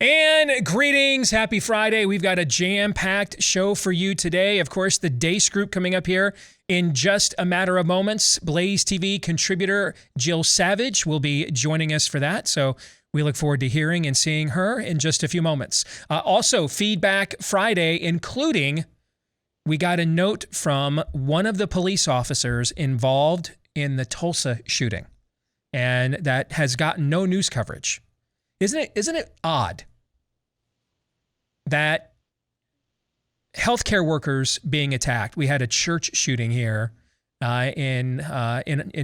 And greetings, happy Friday. We've got a jam-packed show for you today. Of course, the Dace Group coming up here in just a matter of moments. BlazeTV contributor Jill Savage will be joining us for that. So we look forward to hearing and seeing her in just a few moments. Also, Feedback Friday, including we got a note from one of the police officers involved in the Tulsa shooting, and that has gotten no news coverage. Isn't it odd that healthcare workers being attacked? We had a church shooting here in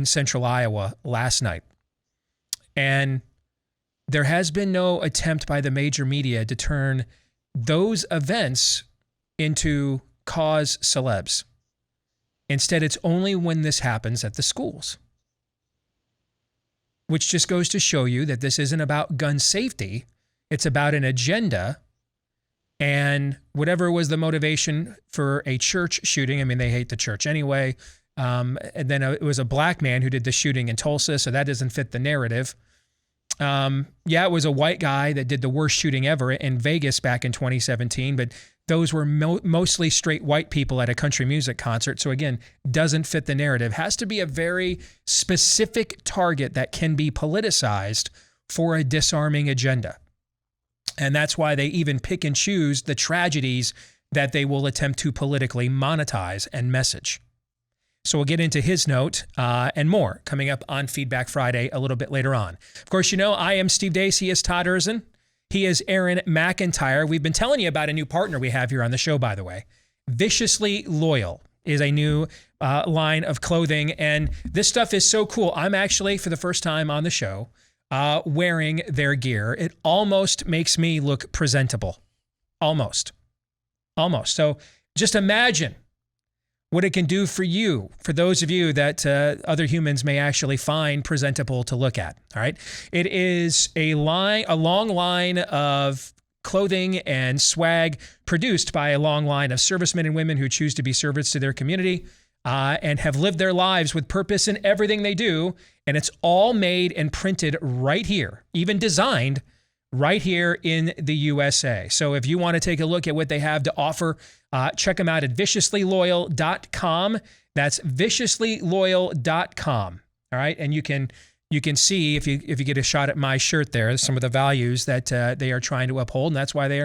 central Iowa last night, and there has been no attempt by the major media to turn those events into cause celebs. Instead, it's only when this happens at the schools, which just goes to show you that this isn't about gun safety. It's about an agenda. And whatever was the motivation for a church shooting, I mean, they hate the church anyway. And then it was a black man who did the shooting in Tulsa, so that doesn't fit the narrative. It was a white guy that did the worst shooting ever in Vegas back in 2017, but those were mostly straight white people at a country music concert. So again, doesn't fit the narrative. Has to be a very specific target that can be politicized for a disarming agenda. And that's why they even pick and choose the tragedies that they will attempt to politically monetize and message. So we'll get into his note and more coming up on Feedback Friday a little bit later on. Of course, you know, I am Steve Deace. He is Todd Erzin. He is Aaron McIntyre. We've been telling you about a new partner we have here on the show, by the way. Viciously Loyal is a new line of clothing, and this stuff is so cool. I'm actually, for the first time on the show, wearing their gear. It almost makes me look presentable. Almost. So just imagine what it can do for you, for those of you that other humans may actually find presentable to look at, all right? It is a long line of clothing and swag produced by a long line of servicemen and women who choose to be servants to their community and have lived their lives with purpose in everything they do, and it's all made and printed right here, even designed right here in the USA. So if you want to take a look at what they have to offer, check them out at viciouslyloyal.com. That's viciouslyloyal.com. All right. And you can see if you get a shot at my shirt there, some of the values that they are trying to uphold. And that's why they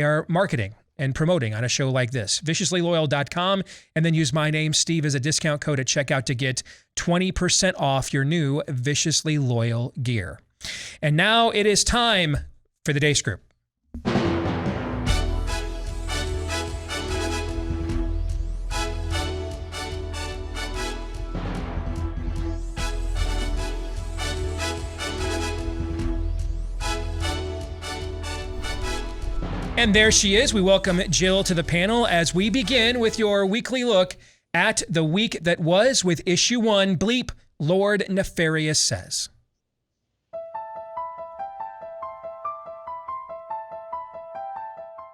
are marketing and promoting on a show like this. viciouslyloyal.com, and then use my name, Steve, as a discount code at checkout to get 20% off your new Viciously Loyal gear. And now it is time for the Dace Group. And there she is. We welcome Jill to the panel as we begin with your weekly look at the week that was with issue 1, Bleep, Lord Nefarious Says.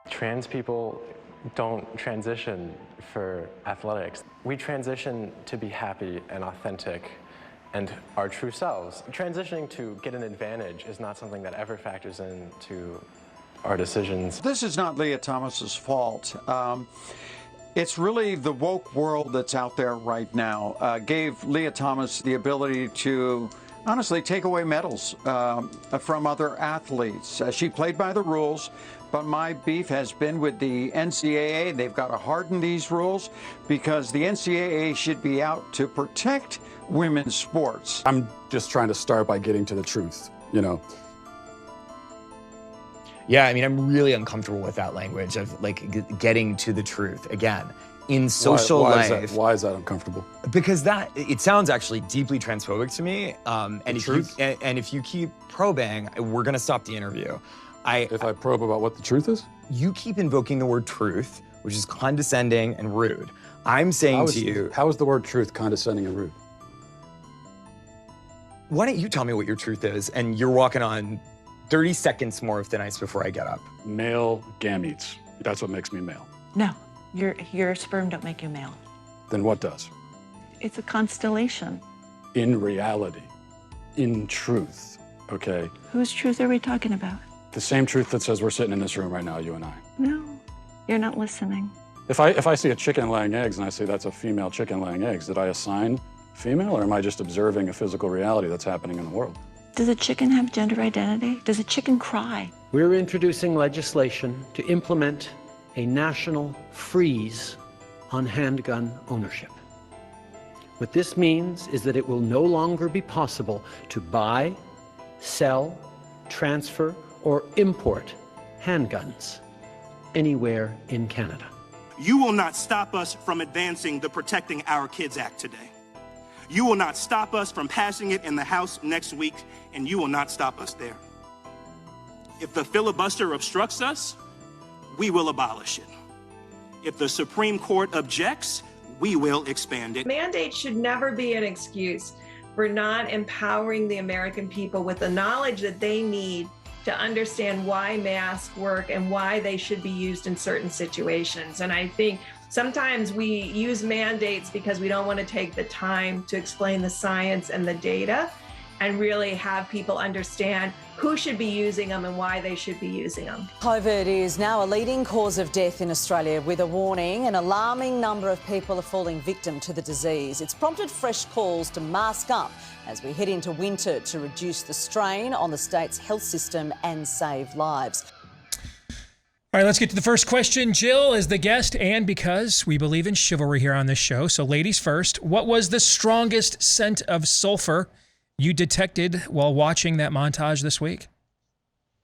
Trans people don't transition for athletics. We transition to be happy and authentic and our true selves. Transitioning to get an advantage is not something that ever factors into our decisions. This is not Leah Thomas's fault. It's really the woke world that's out there right now. Gave Leah Thomas the ability to honestly take away medals from other athletes. She played by the rules, but my beef has been with the NCAA. They've got to harden these rules because the NCAA should be out to protect women's sports. I'm just trying to start by getting to the truth, you know. Yeah, I mean, I'm really uncomfortable with that language of like getting to the truth. Again, in social life. Why is that uncomfortable? Because it sounds actually deeply transphobic to me. And if you keep probing, we're gonna stop the interview. If I probe about what the truth is? You keep invoking the word truth, which is condescending and rude. I'm saying to you. How is the word truth condescending and rude? Why don't you tell me what your truth is? And you're walking on 30 seconds more of the nights before I get up. Male gametes. That's what makes me male. No, your sperm don't make you male. Then what does? It's a constellation. In reality, in truth, okay? Whose truth are we talking about? The same truth that says we're sitting in this room right now, you and I. No, you're not listening. If I see a chicken laying eggs and I say that's a female chicken laying eggs, did I assign female, or am I just observing a physical reality that's happening in the world? Does a chicken have gender identity? Does a chicken cry? We're introducing legislation to implement a national freeze on handgun ownership. What this means is that it will no longer be possible to buy, sell, transfer, or import handguns anywhere in Canada. You will not stop us from advancing the Protecting Our Kids Act today. You will not stop us from passing it in the House next week, and you will not stop us there. If the filibuster obstructs us, we will abolish it. If the Supreme Court objects, we will expand it. Mandates should never be an excuse for not empowering the American people with the knowledge that they need to understand why masks work and why they should be used in certain situations. And I think sometimes we use mandates because we don't want to take the time to explain the science and the data and really have people understand who should be using them and why they should be using them. COVID is now a leading cause of death in Australia, with a warning an alarming number of people are falling victim to the disease. It's prompted fresh calls to mask up as we head into winter to reduce the strain on the state's health system and save lives. All right, let's get to the first question. Jill is the guest, and because we believe in chivalry here on this show, so ladies first, what was the strongest scent of sulfur you detected while watching that montage this week?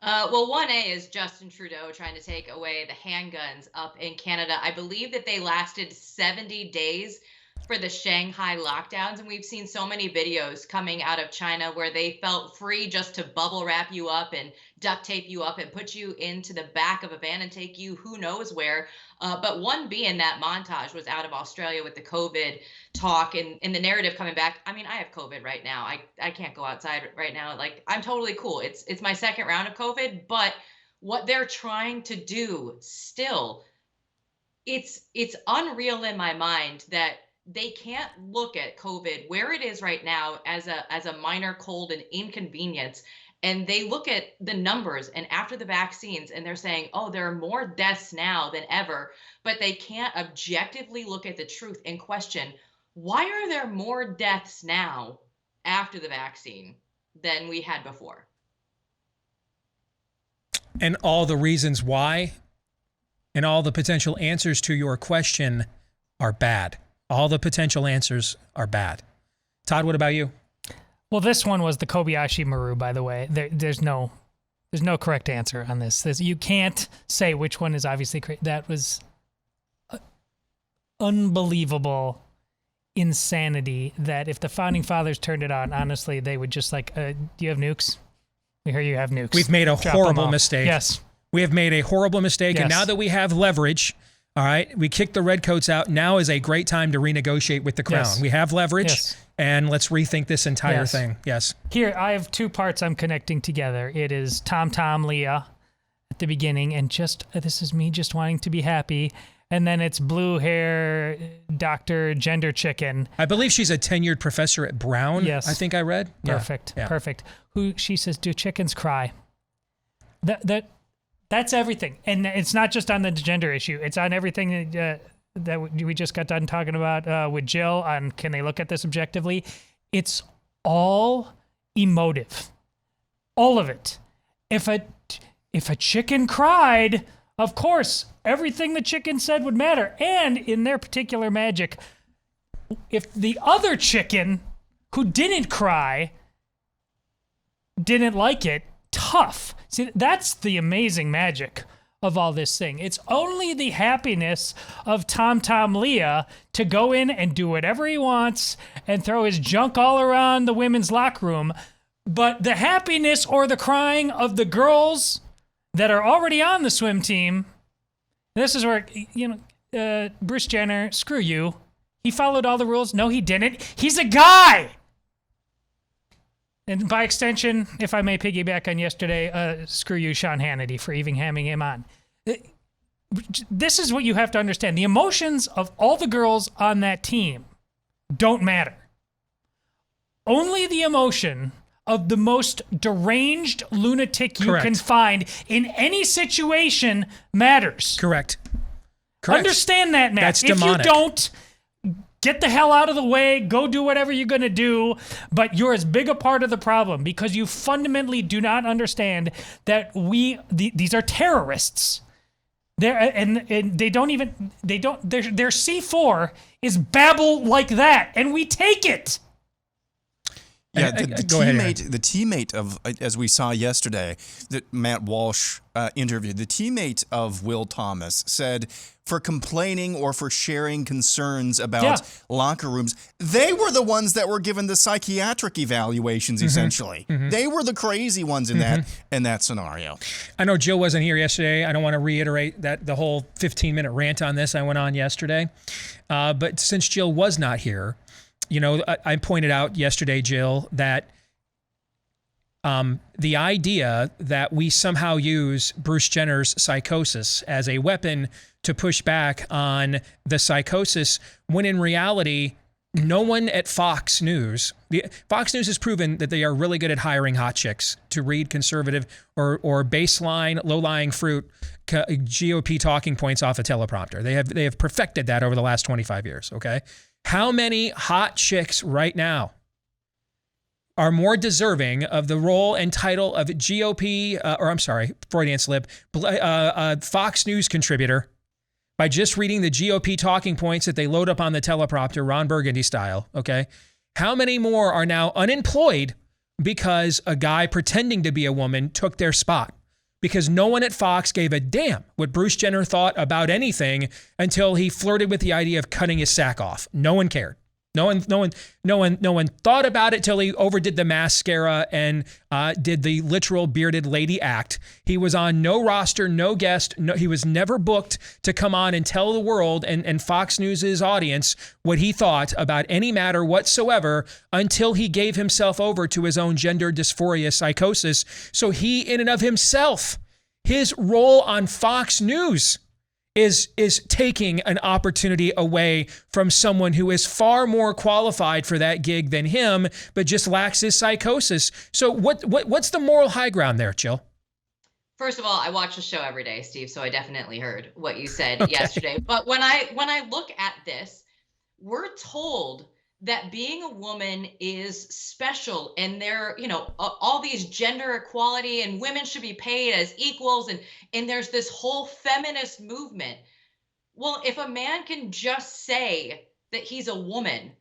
Well, 1A is Justin Trudeau trying to take away the handguns up in Canada. I believe that they lasted 70 days for the Shanghai lockdowns. And we've seen so many videos coming out of China where they felt free just to bubble wrap you up and duct tape you up and put you into the back of a van and take you who knows where. But 1B in that montage was out of Australia with the COVID talk and the narrative coming back. I mean, I have COVID right now. I can't go outside right now. Like, I'm totally cool. It's my second round of COVID, but what they're trying to do still, it's unreal in my mind that they can't look at COVID where it is right now as a minor cold and inconvenience. And they look at the numbers and after the vaccines and they're saying, oh, there are more deaths now than ever, but they can't objectively look at the truth and question, why are there more deaths now after the vaccine than we had before? And all the reasons why and all the potential answers to your question are bad. All the potential answers are bad. Todd, what about you? Well, this one was the Kobayashi Maru, by the way. There's no correct answer on this. You can't say which one is obviously correct. That was unbelievable insanity that if the Founding Fathers turned it on, honestly, they would just like, do you have nukes? We hear you have nukes. We've made a Drop horrible mistake. Yes. We have made a horrible mistake. Yes. And now that we have leverage, all right, we kicked the redcoats out. Now is a great time to renegotiate with the crown. Yes. We have leverage. Yes. And let's rethink this entire thing. Yes. Here, I have two parts I'm connecting together. It is Tom Leah at the beginning, and just this is me just wanting to be happy. And then it's blue hair Dr. Gender Chicken. I believe she's a tenured professor at Brown. Yes. I think I read. Perfect. Yeah. Perfect. She says, do chickens cry? That's everything. And it's not just on the gender issue. It's on everything that we just got done talking about with Jill on can they look at this objectively? It's all emotive. All of it. If a chicken cried, of course, everything the chicken said would matter. And in their particular magic, if the other chicken who didn't cry didn't like it, tough. See, that's the amazing magic of all this thing. It's only the happiness of Tom Leah to go in and do whatever he wants and throw his junk all around the women's locker room. But the happiness or the crying of the girls that are already on the swim team, this is where, Bruce Jenner, screw you. He followed all the rules. No, he didn't. He's a guy. And by extension, if I may piggyback on yesterday, screw you, Sean Hannity, for even having him on. This is what you have to understand. The emotions of all the girls on that team don't matter. Only the emotion of the most deranged lunatic you Correct. can find in any situation matters. Correct. Understand that, Matt. That's if demonic. you don't, get the hell out of the way, go do whatever you're going to do, but you're as big a part of the problem because you fundamentally do not understand that these are terrorists. Their C4 is babble like that, and we take it. Yeah, the teammate of, as we saw yesterday, that Matt Walsh interviewed, the teammate of Will Thomas said for complaining or for sharing concerns about locker rooms, they were the ones that were given the psychiatric evaluations, essentially. They were the crazy ones in that scenario. I know Jill wasn't here yesterday. I don't want to reiterate that the whole 15-minute rant on this I went on yesterday. But since Jill was not here, you know, I pointed out yesterday, Jill, that the idea that we somehow use Bruce Jenner's psychosis as a weapon to push back on the psychosis, when in reality, no one at Fox News has proven that they are really good at hiring hot chicks to read conservative or baseline, low-lying fruit GOP talking points off a teleprompter. They have perfected that over the last 25 years, okay? How many hot chicks right now are more deserving of the role and title of GOP, Freudian slip, Fox News contributor by just reading the GOP talking points that they load up on the teleprompter, Ron Burgundy style, okay? How many more are now unemployed because a guy pretending to be a woman took their spot? Because no one at Fox gave a damn what Bruce Jenner thought about anything until he flirted with the idea of cutting his sack off. No one cared. No one thought about it till he overdid the mascara and did the literal bearded lady act. He was on no roster, no guest. He was never booked to come on and tell the world and Fox News' audience what he thought about any matter whatsoever until he gave himself over to his own gender dysphoria psychosis. So he, in and of himself, his role on Fox News is taking an opportunity away from someone who is far more qualified for that gig than him, but just lacks his psychosis. So what's the moral high ground there, Jill? First of all, I watch the show every day, Steve, so I definitely heard what you said yesterday. But when I look at this, we're told that being a woman is special and there, all these gender equality and women should be paid as equals. And there's this whole feminist movement. Well, if a man can just say that he's a woman,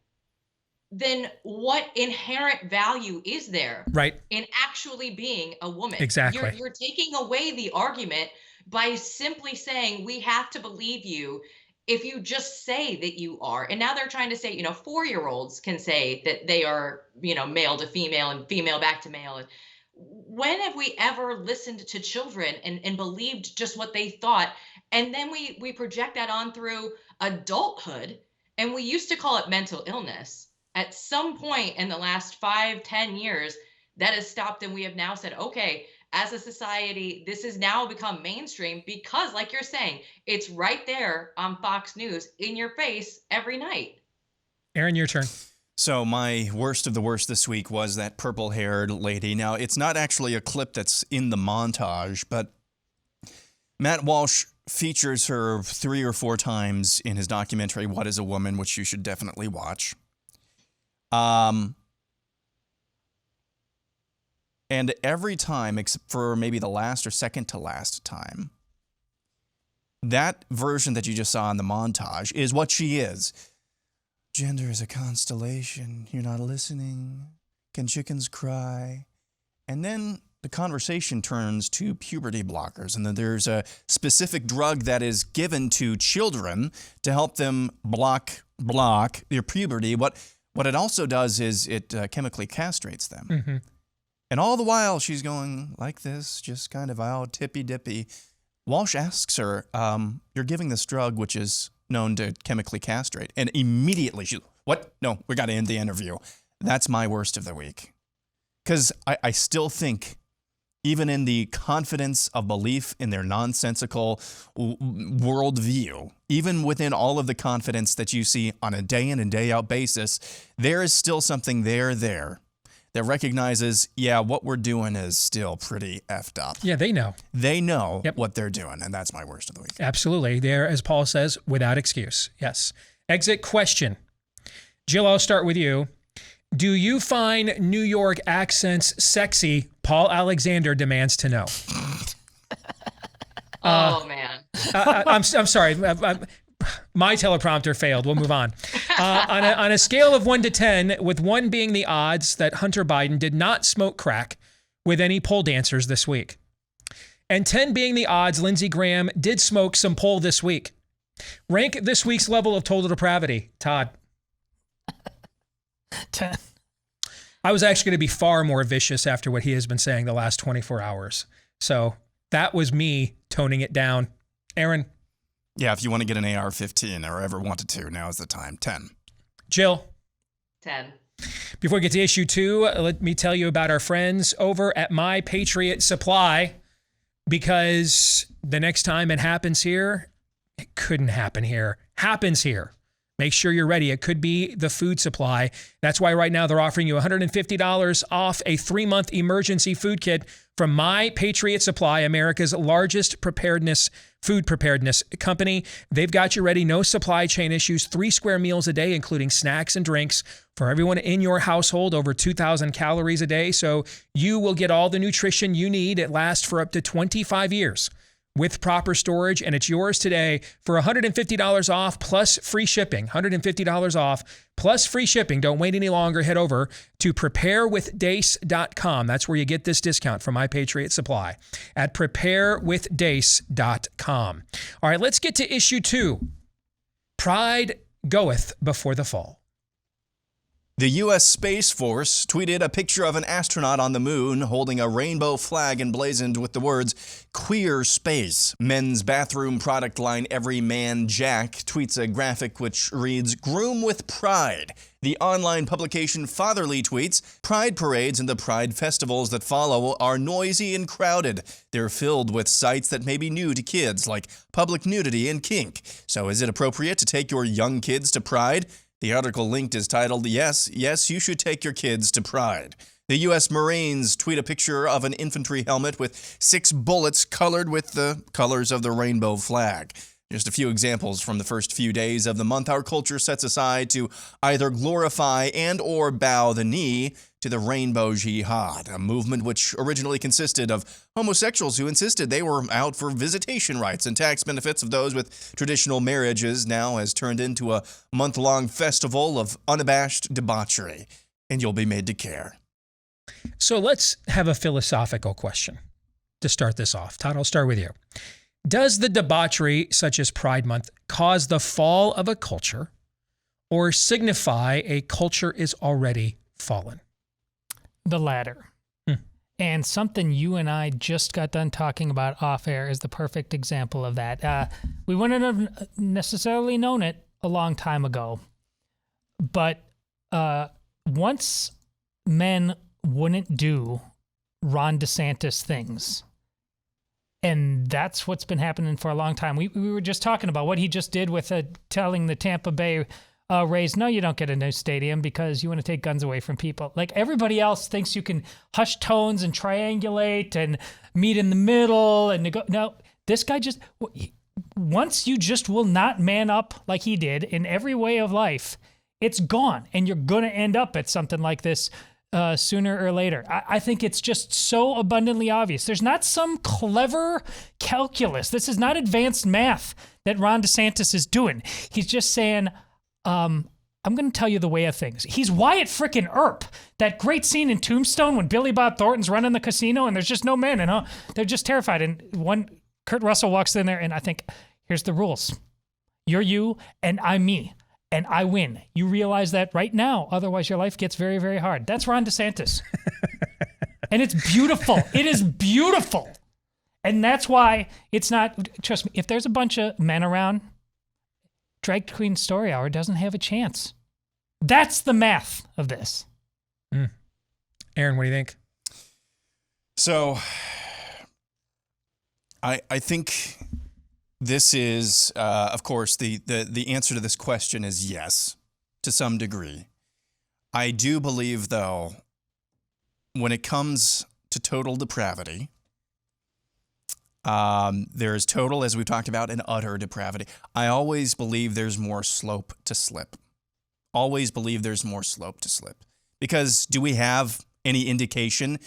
then what inherent value is there in actually being a woman? Exactly. You're taking away the argument by simply saying we have to believe you if you just say that you are. And now they're trying to say, 4-year-olds can say that they are, male to female and female back to male. And when have we ever listened to children and believed just what they thought? And then we project that on through adulthood. And we used to call it mental illness. At some point in the last 5-10 years, that has stopped. And we have now said, okay, as a society, this has now become mainstream because, like you're saying, it's right there on Fox News in your face every night. Aaron, your turn. So my worst of the worst this week was that purple-haired lady. Now, it's not actually a clip that's in the montage, but Matt Walsh features her 3 or 4 times in his documentary, What is a Woman?, which you should definitely watch. And every time, except for maybe the last or second to last time, that version that you just saw in the montage is what she is. Gender is a constellation. You're not listening. Can chickens cry? And then the conversation turns to puberty blockers. And then there's a specific drug that is given to children to help them block their puberty. What it also does is it chemically castrates them. Mm-hmm. And all the while she's going like this, just kind of out, tippy-dippy. Walsh asks her, you're giving this drug which is known to chemically castrate. And immediately she's, what? No, we got to end the interview. That's my worst of the week. Because I still think, even in the confidence of belief in their nonsensical worldview, even within all of the confidence that you see on a day in and day out basis, there is still something there that recognizes, yeah, what we're doing is still pretty effed up. Yeah, they know. They know what they're doing, and that's my worst of the week. Absolutely. They're, as Paul says, without excuse. Yes. Exit question. Jill, I'll start with you. Do you find New York accents sexy? Paul Alexander demands to know. Oh, man. I'm sorry. My teleprompter failed. We'll move on. On a scale of 1 to 10, with 1 being the odds that Hunter Biden did not smoke crack with any pole dancers this week, and 10 being the odds Lindsey Graham did smoke some pole this week, rank this week's level of total depravity. Todd. 10. I was actually going to be far more vicious after what he has been saying the last 24 hours. So that was me toning it down. Aaron? Yeah, if you want to get an AR-15 or ever wanted to, now is the time. 10. Jill? 10. Before we get to issue 2, let me tell you about our friends over at My Patriot Supply, because the next time it happens here, it couldn't happen here. Happens here. Make sure you're ready. It could be the food supply. That's why right now they're offering you $150 off a 3-month emergency food kit from My Patriot Supply, America's largest food preparedness company. They've got you ready. No supply chain issues. 3 square meals a day, including snacks and drinks for everyone in your household, over 2,000 calories a day. So you will get all the nutrition you need. It lasts for up to 25 years. With proper storage, and it's yours today for $150 off plus free shipping. $150 off plus free shipping. Don't wait any longer. Head over to preparewithdace.com. That's where you get this discount from My Patriot Supply at preparewithdace.com. All right, let's get to issue 2. Pride goeth before the fall. The U.S. Space Force tweeted a picture of an astronaut on the moon holding a rainbow flag emblazoned with the words, "Queer Space." Men's bathroom product line Every Man Jack tweets a graphic which reads, "Groom with pride." The online publication Fatherly tweets, "Pride parades and the pride festivals that follow are noisy and crowded. They're filled with sights that may be new to kids, like public nudity and kink. So is it appropriate to take your young kids to Pride?" The article linked is titled, Yes, you should take your kids to Pride. The U.S. Marines tweet a picture of an infantry helmet with 6 bullets colored with the colors of the rainbow flag. Just a few examples from the first few days of the month our culture sets aside to either glorify and or bow the knee to the Rainbow Jihad, a movement which originally consisted of homosexuals who insisted they were out for visitation rights and tax benefits of those with traditional marriages, now has turned into a month-long festival of unabashed debauchery, and you'll be made to care. So let's have a philosophical question to start this off. Todd, I'll start with you. Does the debauchery, such as Pride Month, cause the fall of a culture or signify a culture is already fallen? The latter. And something you and I just got done talking about off air is the perfect example of that. We wouldn't have necessarily known it a long time ago, but once men wouldn't do Ron DeSantis things, and that's what's been happening for a long time. We were just talking about what he just did with telling the Tampa Bay Rays, no, you don't get a new stadium because you want to take guns away from people. Like everybody else thinks you can hush tones and triangulate and meet in the middle and no, this guy just, once you just will not man up like he did in every way of life, it's gone. And you're going to end up at something like this sooner or later. I think it's just so abundantly obvious. There's not some clever calculus. This is not advanced math that Ron DeSantis is doing. He's just saying, I'm going to tell you the way of things. He's Wyatt frickin' Earp. That great scene in Tombstone when Billy Bob Thornton's running the casino and there's just no men and they're just terrified. And Kurt Russell walks in there and I think, here's the rules. You're you and I'm me. And I win. You realize that right now. Otherwise, your life gets very, very hard. That's Ron DeSantis. And it's beautiful. It is beautiful. And that's why it's not, trust me, if there's a bunch of men around, Drag Queen Story Hour doesn't have a chance. That's the math of this. Aaron, what do you think? So, I think this is, of course, the answer to this question is yes, to some degree. I do believe, though, when it comes to total depravity, there is total, as we've talked about, and utter depravity. I always believe there's more slope to slip. Always believe there's more slope to slip. Because do we have any indication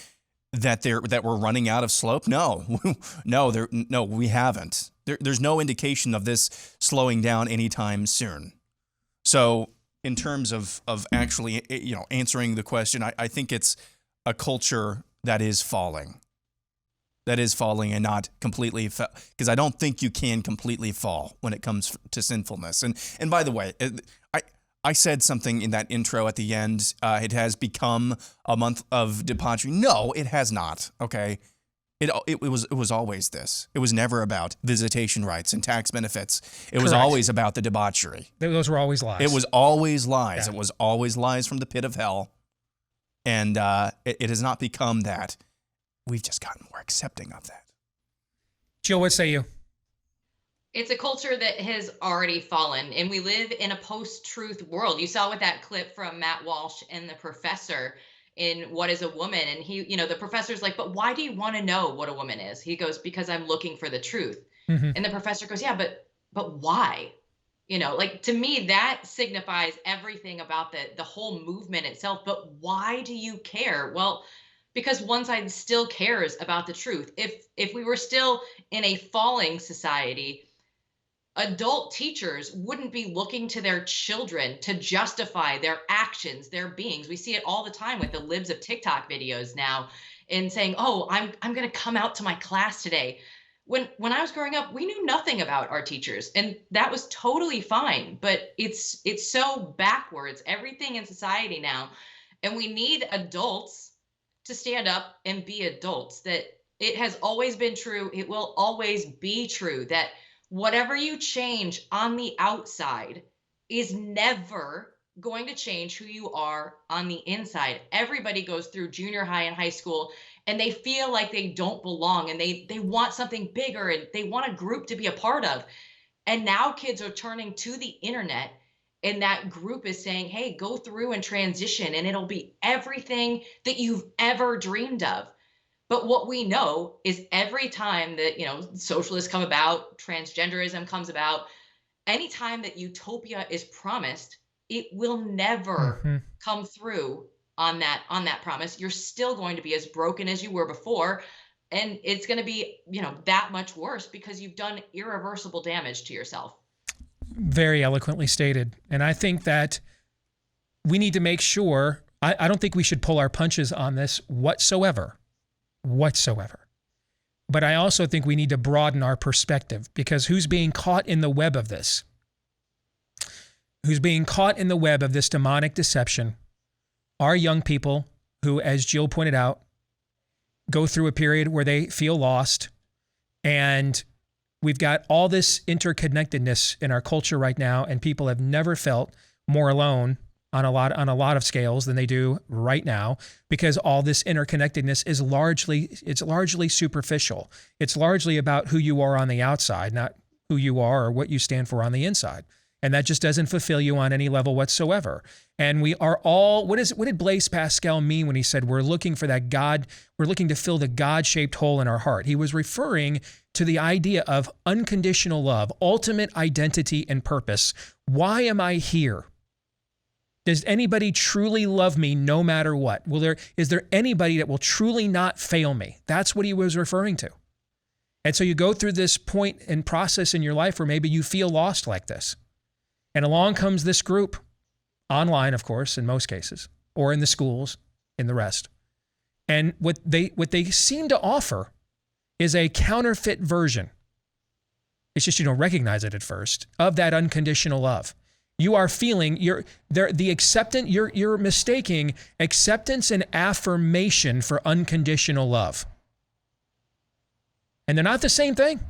that we're running out of slope? No, no, we haven't. There's no indication of this slowing down anytime soon. So, in terms of actually, answering the question, I think it's a culture that is falling. That is falling and not completely, because I don't think you can completely fall when it comes to sinfulness. And by the way, I said something in that intro at the end. It has become a month of debauchery. No, it has not. Okay, it was always this. It was never about visitation rights and tax benefits. It was always about the debauchery. Those were always lies. It was always lies. Yeah. It was always lies from the pit of hell, and it has not become that. We've just gotten more accepting of that. Jill, what say you? It's a culture that has already fallen, and we live in a post-truth world. You saw with that clip from Matt Walsh and the professor in What is a Woman? And he, the professor's like, but why do you want to know what a woman is? He goes, because I'm looking for the truth. Mm-hmm. And the professor goes, yeah, but why? To me, that signifies everything about the whole movement itself. But why do you care? Well, because one side still cares about the truth. If we were still in a falling society, adult teachers wouldn't be looking to their children to justify their actions, their beings. We see it all the time with the libs of TikTok videos now, and saying, oh, I'm going to come out to my class today. When I was growing up, we knew nothing about our teachers, and that was totally fine. But it's so backwards, everything in society now. And we need adults to stand up and be adults. That it has always been true. It will always be true that whatever you change on the outside is never going to change who you are on the inside. Everybody goes through junior high and high school, and they feel like they don't belong, and they want something bigger, and they want a group to be a part of. And now kids are turning to the internet, and that group is saying, hey, go through and transition, and it'll be everything that you've ever dreamed of. But what we know is every time that, socialists come about, transgenderism comes about, anytime that utopia is promised, it will never come through on that promise. You're still going to be as broken as you were before. And it's going to be, that much worse because you've done irreversible damage to yourself. Very eloquently stated. And I think that we need to make sure, I don't think we should pull our punches on this whatsoever. But I also think we need to broaden our perspective, because who's being caught in the web of this? Who's being caught in the web of this demonic deception are young people who, as Jill pointed out, go through a period where they feel lost. And we've got all this interconnectedness in our culture right now, and people have never felt more alone on a lot of scales than they do right now, because all this interconnectedness is largely superficial. It's largely about who you are on the outside, not who you are or what you stand for on the inside. And that just doesn't fulfill you on any level whatsoever. And we are all, what did Blaise Pascal mean when he said we're looking for that God, we're looking to fill the God-shaped hole in our heart? He was referring to the idea of unconditional love, ultimate identity and purpose. Why am I here? Does anybody truly love me no matter what? Is there anybody that will truly not fail me? That's what he was referring to. And so you go through this point and process in your life where maybe you feel lost like this. And along comes this group, online, of course, in most cases, or in the schools, in the rest. And what they seem to offer is a counterfeit version. It's just you don't recognize it at first, of that unconditional love. You are feeling you're mistaking acceptance and affirmation for unconditional love. And they're not the same thing.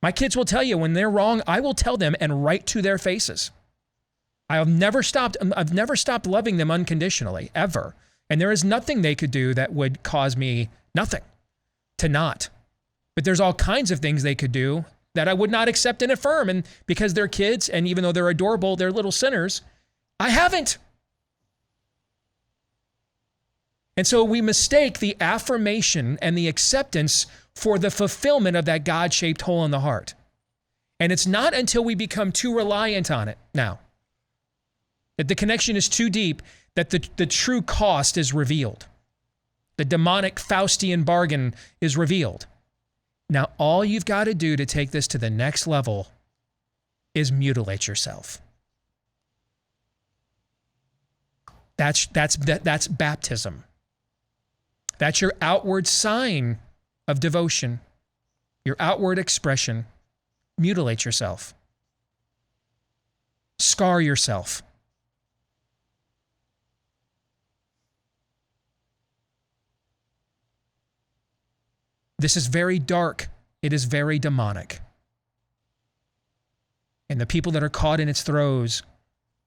My kids will tell you when they're wrong, I will tell them and right to their faces. I've never stopped loving them unconditionally, ever. And there is nothing they could do that would cause me nothing to not. But there's all kinds of things they could do that I would not accept and affirm. And because they're kids, and even though they're adorable, they're little sinners, I haven't. And so we mistake the affirmation and the acceptance for the fulfillment of that God-shaped hole in the heart. And it's not until we become too reliant on it now, that the connection is too deep, that the true cost is revealed. The demonic Faustian bargain is revealed. Now, all you've got to do to take this to the next level is mutilate yourself. That's baptism. That's your outward sign of devotion, your outward expression. Mutilate yourself. Scar yourself. This is very dark. It is very demonic. And the people that are caught in its throes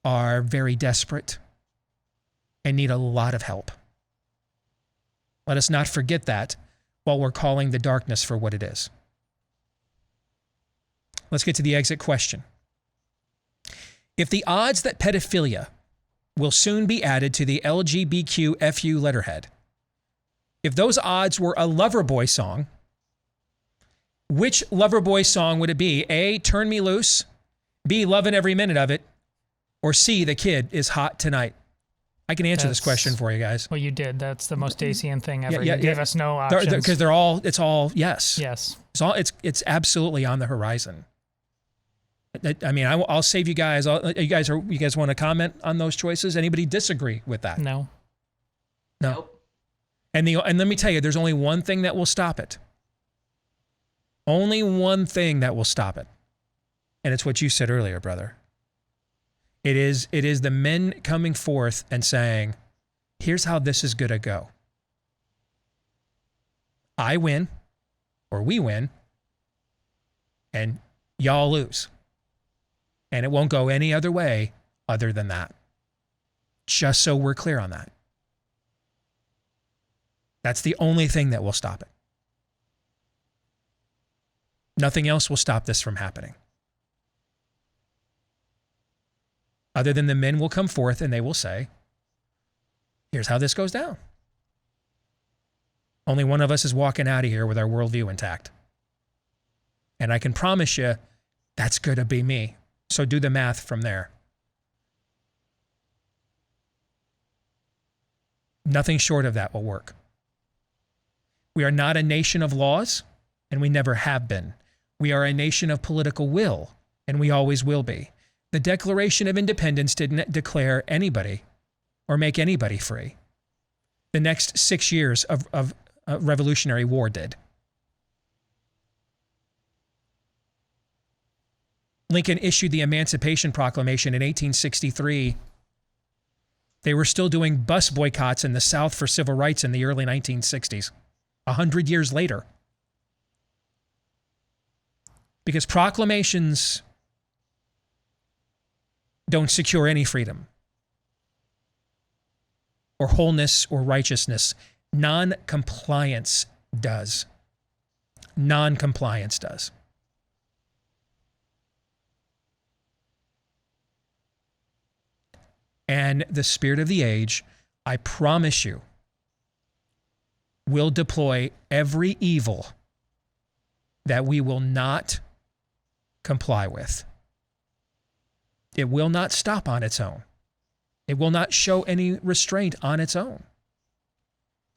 are very desperate and need a lot of help. Let us not forget that while we're calling the darkness for what it is. Let's get to the exit question. If the odds that pedophilia will soon be added to the LGBTQ letterhead, if those odds were a Loverboy song, which Loverboy song would it be? A, Turn Me Loose, B, Lovin' Every Minute of It, or C, The Kid Is Hot Tonight? I can answer this question for you guys. Well, you did. That's the most Dacian thing ever. You gave us no options. Because it's all yes. Yes. It's absolutely on the horizon. I mean, I'll save you guys. You guys want to comment on those choices? Anybody disagree with that? No. Nope. And let me tell you, there's only one thing that will stop it. Only one thing that will stop it. And it's what you said earlier, brother. It is the men coming forth and saying, here's how this is going to go. I win, or we win, and y'all lose. And it won't go any other way other than that. Just so we're clear on that. That's the only thing that will stop it. Nothing else will stop this from happening. Other than the men will come forth and they will say, here's how this goes down. Only one of us is walking out of here with our worldview intact. And I can promise you, that's going to be me. So do the math from there. Nothing short of that will work. We are not a nation of laws, and we never have been. We are a nation of political will, and we always will be. The Declaration of Independence didn't declare anybody or make anybody free. The next 6 years of Revolutionary War did. Lincoln issued the Emancipation Proclamation in 1863. They were still doing bus boycotts in the South for civil rights in the early 1960s, 100 years later. Because proclamations don't secure any freedom or wholeness or righteousness. Non-compliance does. Non-compliance does. And the spirit of the age, I promise you, will deploy every evil that we will not comply with. It will not stop on its own. It will not show any restraint on its own.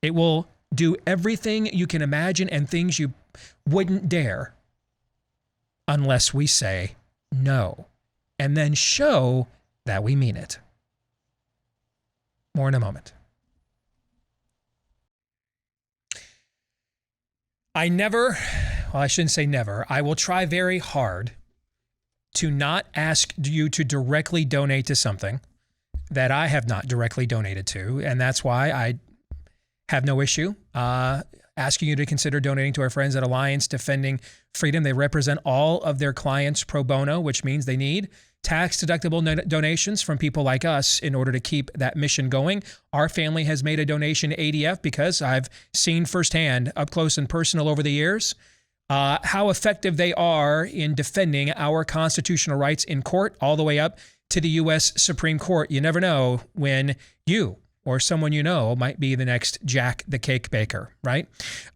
It will do everything you can imagine and things you wouldn't dare unless we say no, and then show that we mean it. More in a moment. I shouldn't say never. I will try very hard to not ask you to directly donate to something that I have not directly donated to. And that's why I have no issue asking you to consider donating to our friends at Alliance Defending Freedom. They represent all of their clients pro bono, which means they need tax-deductible donations from people like us in order to keep that mission going. Our family has made a donation to ADF because I've seen firsthand, up close and personal over the years, how effective they are in defending our constitutional rights in court, all the way up to the U.S. Supreme Court. You never know when you or someone you know might be the next Jack the Cake Baker, right?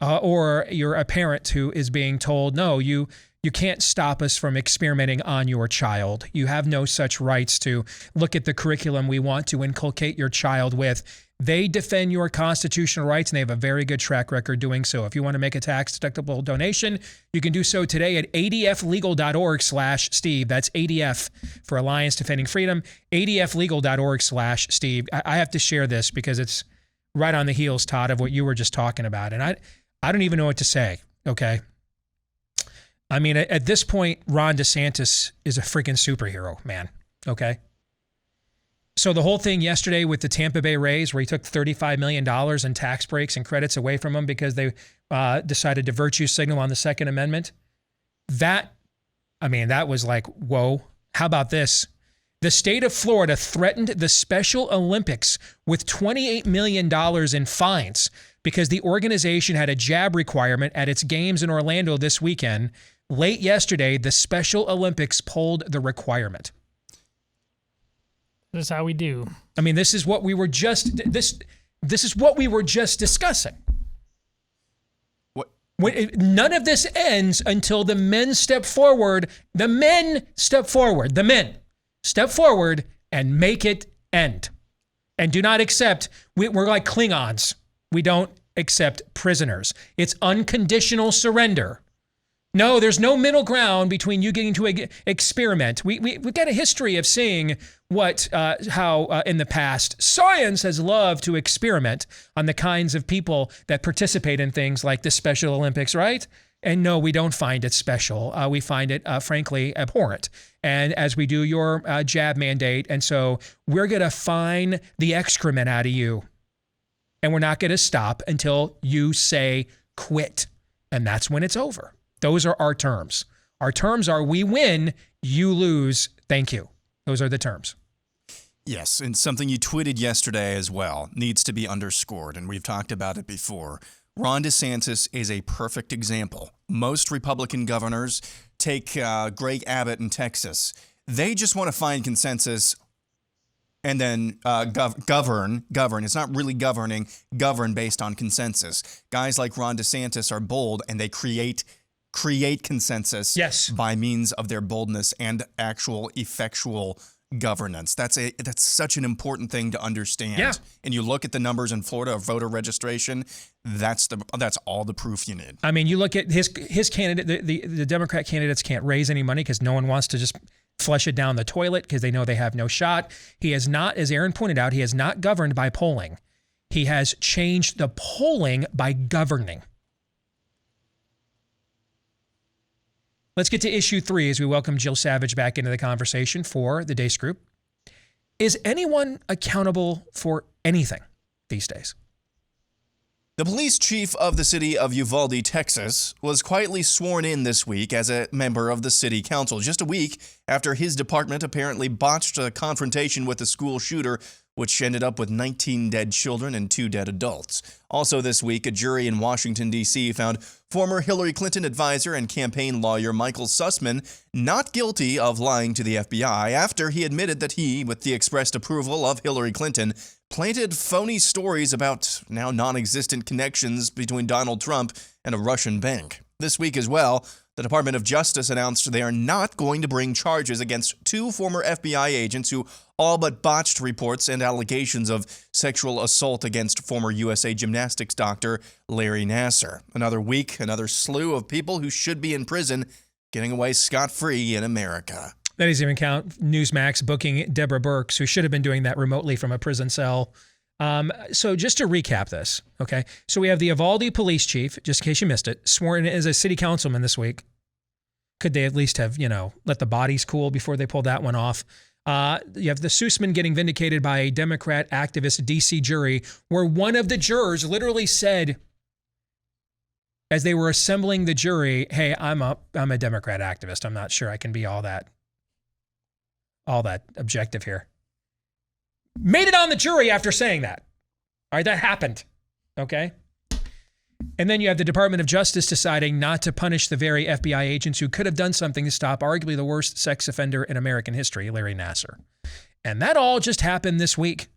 Or you're a parent who is being told, no, you can't stop us from experimenting on your child. You have no such rights to look at the curriculum we want to inculcate your child with. They defend your constitutional rights, and they have a very good track record doing so. If you want to make a tax-deductible donation, you can do so today at adflegal.org/Steve. That's ADF for Alliance Defending Freedom, adflegal.org/Steve. I have to share this because it's right on the heels, Todd, of what you were just talking about. And I don't even know what to say, okay? I mean, at this point, Ron DeSantis is a freaking superhero, man, okay? So the whole thing yesterday with the Tampa Bay Rays, where he took $35 million in tax breaks and credits away from them because they decided to virtue signal on the Second Amendment, that was like, whoa. How about this? The state of Florida threatened the Special Olympics with $28 million in fines because the organization had a jab requirement at its games in Orlando this weekend. Late yesterday, the Special Olympics pulled the requirement. This is how we do. I mean, this is what we were just discussing. What? None of this ends until the men step forward. The men step forward. The men step forward and make it end. And do not accept. We're like Klingons. We don't accept prisoners. It's unconditional surrender. No, there's no middle ground between you getting to experiment. We've got a history of seeing how in the past science has loved to experiment on the kinds of people that participate in things like the Special Olympics, right? And no, we don't find it special. We find it, frankly, abhorrent. And as we do your jab mandate, and so we're going to fine the excrement out of you. And we're not going to stop until you say quit. And that's when it's over. Those are our terms. Our terms are we win, you lose, thank you. Those are the terms. Yes, and something you tweeted yesterday as well needs to be underscored, and we've talked about it before. Ron DeSantis is a perfect example. Most Republican governors, take Greg Abbott in Texas, they just want to find consensus and then govern. It's not really governing, govern based on consensus. Guys like Ron DeSantis are bold, and they create consensus by means of their boldness and actual effectual governance. That's such an important thing to understand. Yeah. And you look at the numbers in Florida of voter registration, that's all the proof you need. I mean, you look at his candidate, the Democrat candidates can't raise any money because no one wants to just flush it down the toilet because they know they have no shot. He has not, as Aaron pointed out, he has not governed by polling. He has changed the polling by governing. Let's get to issue 3 as we welcome Jill Savage back into the conversation for the Dace Group. Is anyone accountable for anything these days? The police chief of the city of Uvalde, Texas, was quietly sworn in this week as a member of the city council, just a week after his department apparently botched a confrontation with a school shooter, which ended up with 19 dead children and 2 dead adults. Also this week, a jury in Washington, D.C. found former Hillary Clinton advisor and campaign lawyer Michael Sussman not guilty of lying to the FBI after he admitted that he, with the expressed approval of Hillary Clinton, planted phony stories about now non-existent connections between Donald Trump and a Russian bank. This week as well, the Department of Justice announced they are not going to bring charges against 2 former FBI agents who all but botched reports and allegations of sexual assault against former USA Gymnastics doctor Larry Nassar. Another week, another slew of people who should be in prison getting away scot-free in America. That doesn't even count Newsmax booking Deborah Birx, who should have been doing that remotely from a prison cell. So just to recap this, okay? So we have the Uvalde police chief, just in case you missed it, sworn in as a city councilman this week. Could they at least have, let the bodies cool before they pull that one off? You have the Sussman getting vindicated by a Democrat activist DC jury, where one of the jurors literally said, as they were assembling the jury, hey, I'm a Democrat activist. I'm not sure I can be all that objective here. Made it on the jury after saying that. All right, that happened. Okay? And then you have the Department of Justice deciding not to punish the very FBI agents who could have done something to stop arguably the worst sex offender in American history, Larry Nassar. And that all just happened this week.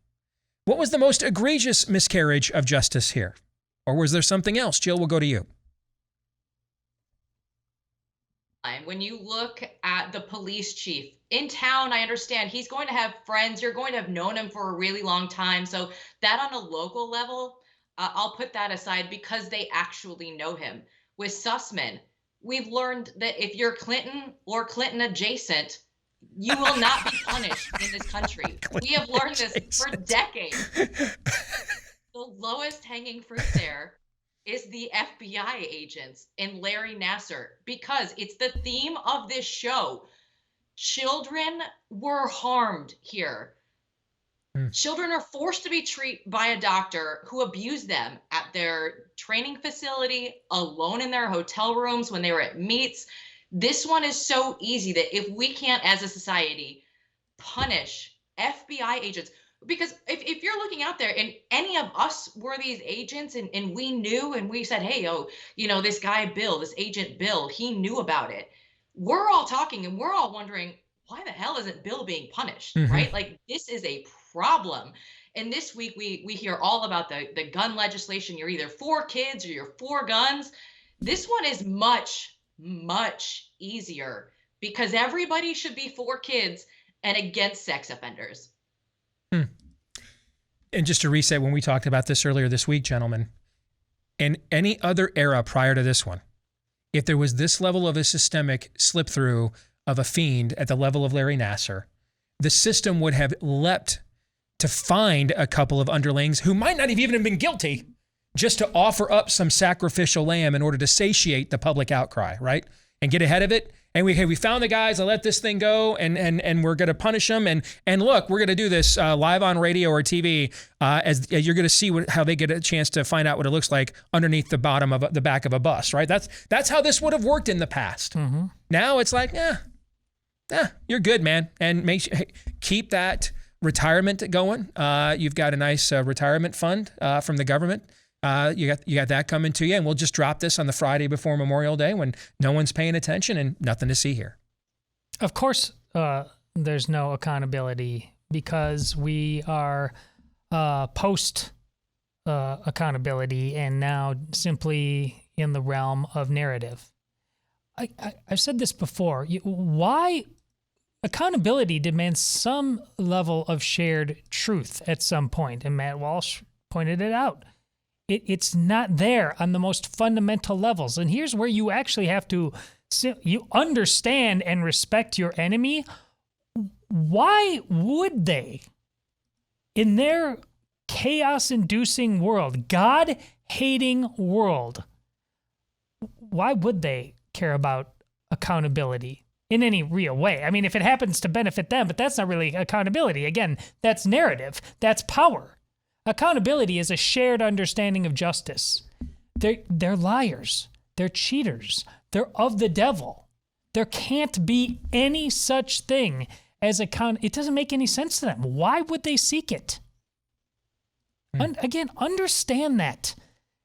What was the most egregious miscarriage of justice here? Or was there something else? Jill, we'll go to you. When you look at the police chief in town, I understand he's going to have friends. You're going to have known him for a really long time. So that on a local level, I'll put that aside because they actually know him. With Sussman, we've learned that if you're Clinton or Clinton adjacent, you will not be punished in this country. We have learned this for decades. The lowest hanging fruit there is the FBI agents and Larry Nassar, because it's the theme of this show. Children were harmed here. Children are forced to be treated by a doctor who abused them at their training facility, alone in their hotel rooms when they were at meets. This one is so easy that if we can't, as a society, punish FBI agents, because if you're looking out there and any of us were these agents and we knew and we said, hey, this guy Bill, this agent Bill, he knew about it. We're all talking and we're all wondering, why the hell isn't Bill being punished, right? Like, this is a problem. And this week we hear all about the gun legislation. You're either for kids or you're for guns. This one is much, much easier because everybody should be for kids and against sex offenders. And just to reset, when we talked about this earlier this week, gentlemen, in any other era prior to this one, if there was this level of a systemic slip through of a fiend at the level of Larry Nassar, the system would have leapt to find a couple of underlings who might not have even been guilty, just to offer up some sacrificial lamb in order to satiate the public outcry, right? And get ahead of it. And we found the guys, I let this thing go, and we're going to punish them. And look, we're going to do this live on radio or TV as you're going to see how they get a chance to find out what it looks like underneath the bottom of the back of a bus, right? That's how this would have worked in the past. Now it's like, you're good, man. And keep that retirement going. You've got a nice retirement fund from the government. You got that coming to you, and we'll just drop this on the Friday before Memorial Day when no one's paying attention and nothing to see here. Of course, there's no accountability because we are post accountability and now simply in the realm of narrative. I've said this before. Why accountability demands some level of shared truth at some point, and Matt Walsh pointed it out. It's not there on the most fundamental levels. And here's where you actually have to, you understand and respect your enemy. Why would they, in their chaos-inducing world, God-hating world, why would they care about accountability in any real way? I mean, if it happens to benefit them, but that's not really accountability. Again, that's narrative. That's power. Accountability is a shared understanding of justice. They're liars. They're cheaters. They're of the devil. There can't be any such thing as it doesn't make any sense to them. Why would they seek it? Again, understand that.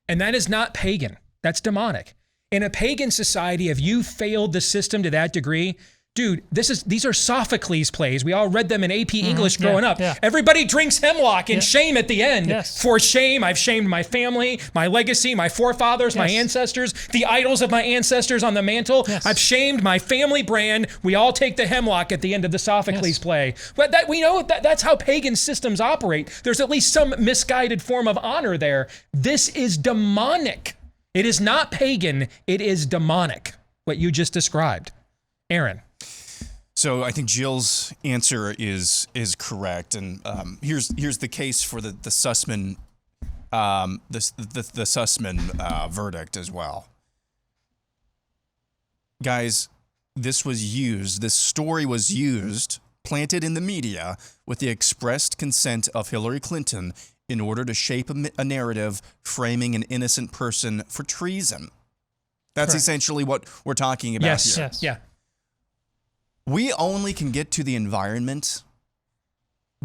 And that is not pagan. That's demonic. In a pagan society, if you failed the system to that degree, dude, these are Sophocles plays. We all read them in AP English growing up. Yeah. Everybody drinks hemlock in shame at the end. Yes. For shame, I've shamed my family, my legacy, my forefathers, my ancestors, the idols of my ancestors on the mantle. Yes. I've shamed my family brand. We all take the hemlock at the end of the Sophocles play. But we know that's how pagan systems operate. There's at least some misguided form of honor there. This is demonic. It is not pagan. It is demonic, what you just described. Aaron. So I think Jill's answer is correct, and here's the case for the Sussman the Sussman verdict as well. Guys, this story was used, planted in the media with the expressed consent of Hillary Clinton in order to shape a narrative framing an innocent person for treason. That's essentially what we're talking about here. Yes, yeah. We only can get to the environment,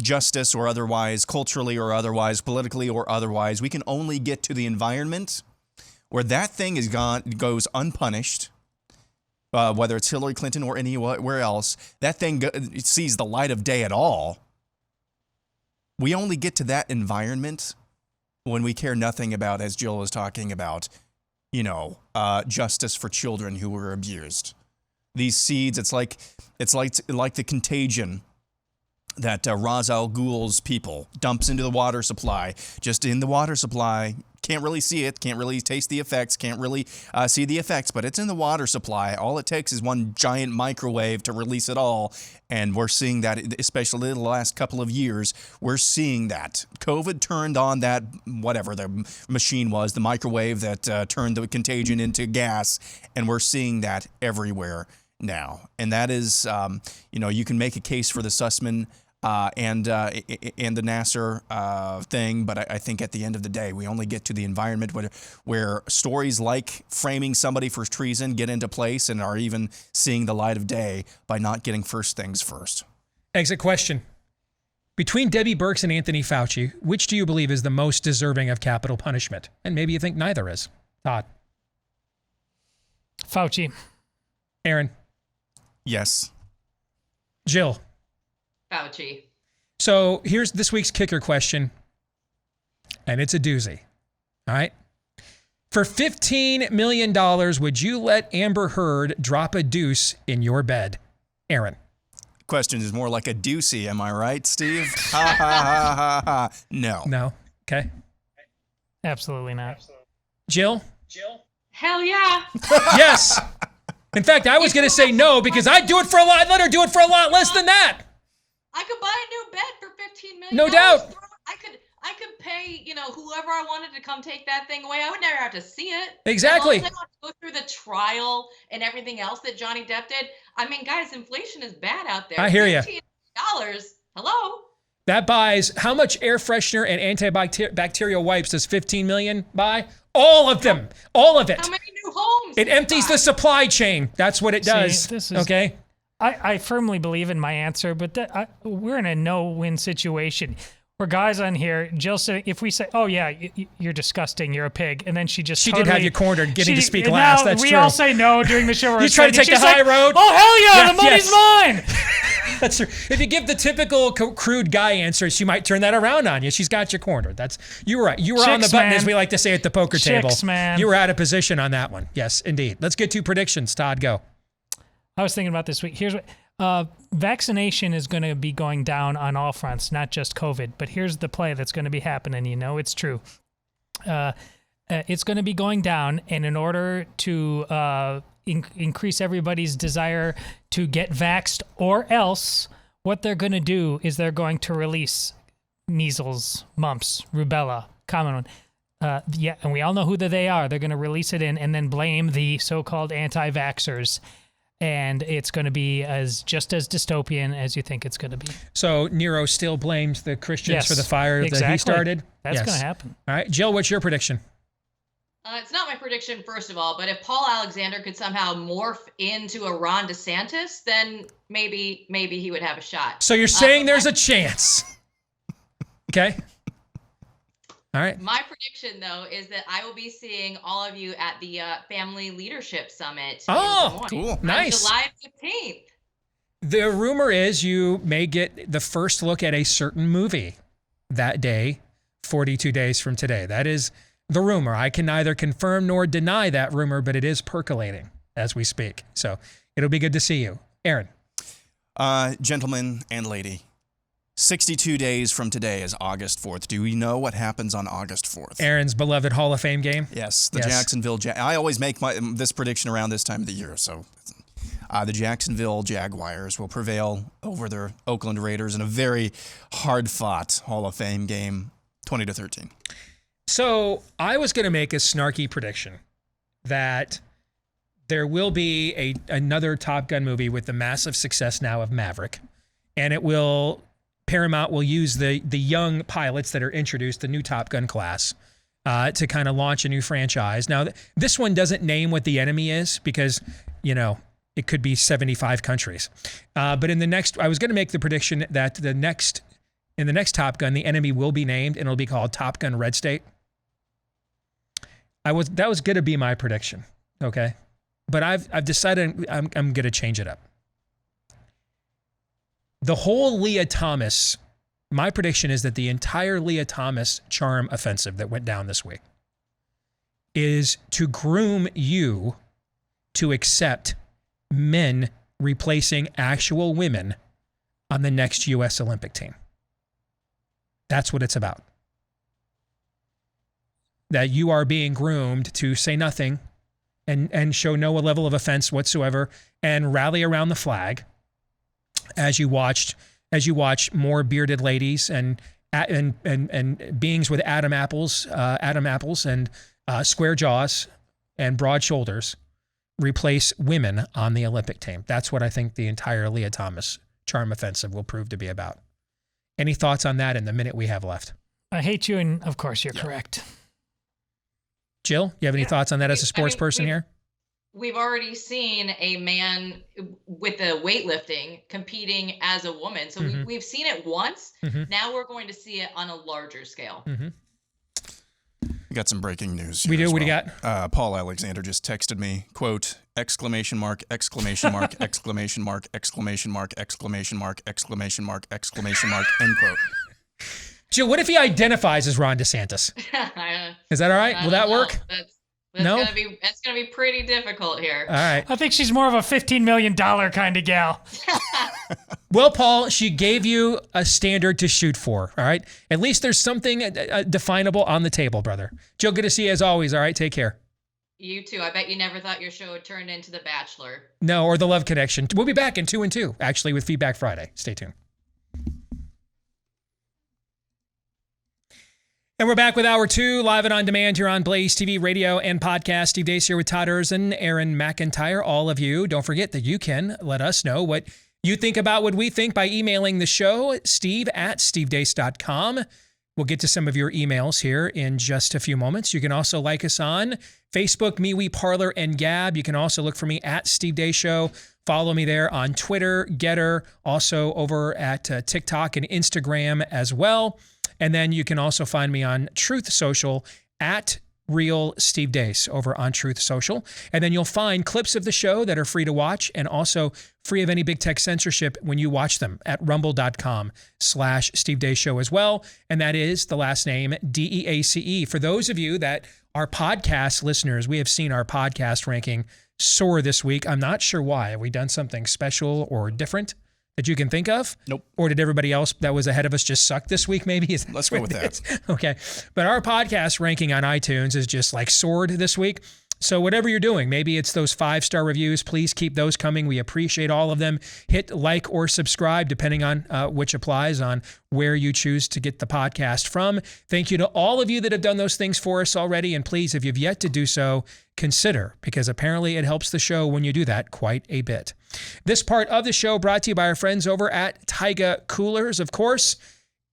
justice or otherwise, culturally or otherwise, politically or otherwise. We can only get to the environment where that thing goes unpunished, whether it's Hillary Clinton or anywhere else. That thing sees the light of day at all we only get to that environment when we care nothing about, as Jill was talking about, justice for children who were abused. These seeds, it's like the contagion that Ra's al Ghul's people dumps into the water supply. Just in the water supply, can't really see it, can't really taste the effects, can't really see the effects, but it's in the water supply. All it takes is one giant microwave to release it all, and we're seeing that, especially in the last couple of years, we're seeing that. COVID turned on that, whatever the machine was, the microwave that turned the contagion into gas, and we're seeing that everywhere now. And that is, you can make a case for the Sussman and the Nasser thing, but I think at the end of the day, we only get to the environment where stories like framing somebody for treason get into place and are even seeing the light of day by not getting first things first. Exit question. Between Debbie Birx and Anthony Fauci, which do you believe is the most deserving of capital punishment? And maybe you think neither is. Todd. Fauci. Aaron. Yes. Jill. Fauci. So here's this week's kicker question, and it's a doozy. All right. For $15 million, would you let Amber Heard drop a deuce in your bed? Aaron. Question is more like a doozy, am I right, Steve? Ha ha ha ha ha. No. No. Okay. Absolutely not. Jill? Hell yeah. Yes. In fact, I was going to say no because I'd do it for a lot. I'd let her do it for a lot less than that. I could buy a new bed for $15 million. No doubt. I could pay, whoever I wanted to come take that thing away. I would never have to see it. Exactly. As long as I don't have to go through the trial and everything else that Johnny Depp did. I mean, guys, inflation is bad out there. I hear you. $15 million. Hello. That buys how much air freshener and antibacterial wipes does $15 million buy? All of them. All of it. How many new homes? It empties the supply chain. That's what it does. See, okay. I firmly believe in my answer, but we're in a no-win situation. We're guys on here. Jill said, if we say, "Oh yeah, you're disgusting, you're a pig," and then she did have you cornered, getting to speak last. That's we true. We all say no during the show. You try to take the high road. Oh hell yeah, the money's mine. That's true. If you give the typical crude guy answer, she might turn that around on you. She's got you cornered. You were right. You were on the button, as we like to say at the poker table. Man. You were out of position on that one. Yes, indeed. Let's get to predictions. Todd, go. I was thinking about this week. Here's what vaccination is going to be going down on all fronts, not just COVID. But here's the play that's going to be happening. It's true. It's going to be going down, and in order to increase everybody's desire to get vaxxed, or else, what they're going to do is they're going to release measles, mumps, rubella, common one. And we all know who they are. They're going to release it in and then blame the so-called anti-vaxxers. And it's going to be just as dystopian as you think it's going to be. So Nero still blames the Christians for the fire that he started? That's going to happen. All right. Jill, what's your prediction? It's not my prediction, first of all, but if Paul Alexander could somehow morph into a Ron DeSantis, then maybe he would have a shot. So you're saying there's a chance. Okay. All right. My prediction, though, is that I will be seeing all of you at the Family Leadership Summit. Oh, cool. Nice. On July 15th. The rumor is you may get the first look at a certain movie that day, 42 days from today. That is the rumor. I can neither confirm nor deny that rumor, but it is percolating as we speak. So it'll be good to see you. Aaron. Gentlemen and lady. 62 days from today is August 4th. Do we know what happens on August 4th? Aaron's beloved Hall of Fame game? Yes, Jacksonville I always make this prediction around this time of the year. So the Jacksonville Jaguars will prevail over their Oakland Raiders in a very hard-fought Hall of Fame game, 20-13. So I was going to make a snarky prediction that there will be another Top Gun movie with the massive success now of Maverick, and Paramount will use the young pilots that are introduced, the new Top Gun class, to kind of launch a new franchise. Now, this one doesn't name what the enemy is because, it could be 75 countries. But in the next, I was going to make the prediction that in the next Top Gun, the enemy will be named and it'll be called Top Gun Red State. That was going to be my prediction, okay? But I've decided I'm going to change it up. The whole Leah Thomas My prediction is that the entire Leah Thomas charm offensive that went down this week is to groom you to accept men replacing actual women on the next U.S. Olympic team. That's what it's about. That you are being groomed to say nothing and show no level of offense whatsoever and rally around the flag as you watch more bearded ladies and beings with Adam apples and square jaws and broad shoulders replace women on the Olympic team. That's what I think the entire Leah Thomas charm offensive will prove to be about. Any thoughts on that in the minute we have left? I hate you, and of course you're correct. Jill, you have any thoughts on that as a sports person here? We've already seen a man with the weightlifting competing as a woman. So we've seen it once. Now we're going to see it on a larger scale. We got some breaking news. We do. What do you got? Paul Alexander just texted me, quote, exclamation mark, exclamation mark, exclamation mark, exclamation mark, exclamation mark, exclamation mark, exclamation mark, end quote. Jill, what if he identifies as Ron DeSantis? Is that all right? Will that work? No? That's gonna be pretty difficult here. All right. I think she's more of a $15 million kind of gal. Well, Paul, she gave you a standard to shoot for, all right? At least there's something definable on the table, brother. Jill, good to see you as always, all right? Take care. You too. I bet you never thought your show would turn into The Bachelor. No, or The Love Connection. We'll be back in 2 and 2, actually, with Feedback Friday. Stay tuned. And we're back with Hour 2, live and on demand here on Blaze TV, radio, and podcast. Steve Deace here with Todd Erzin, Aaron McIntyre, all of you. Don't forget that you can let us know what you think about what we think by emailing the show, steve@stevedeace.com. We'll get to some of your emails here in just a few moments. You can also like us on Facebook, MeWe, Parler, and Gab. You can also look for me at Steve Deace Show. Follow me there on Twitter, Getter, also over at TikTok and Instagram as well. And then you can also find me on Truth Social at Real Steve Deace over on Truth Social. And then you'll find clips of the show that are free to watch and also free of any big tech censorship when you watch them at rumble.com/Steve Deace Show as well. And that is the last name DEACE. For those of you that are podcast listeners, we have seen our podcast ranking soar this week. I'm not sure why. Have we done something special or different that you can think of? Nope. Or did everybody else that was ahead of us just suck this week maybe? Let's go with that. Okay. But our podcast ranking on iTunes is just like soared this week. So whatever you're doing, maybe it's those 5-star reviews, please keep those coming. We appreciate all of them. Hit like or subscribe, depending on which applies on where you choose to get the podcast from. Thank you to all of you that have done those things for us already. And please, if you've yet to do so, consider, because apparently it helps the show when you do that quite a bit. This part of the show brought to you by our friends over at Taiga Coolers, of course.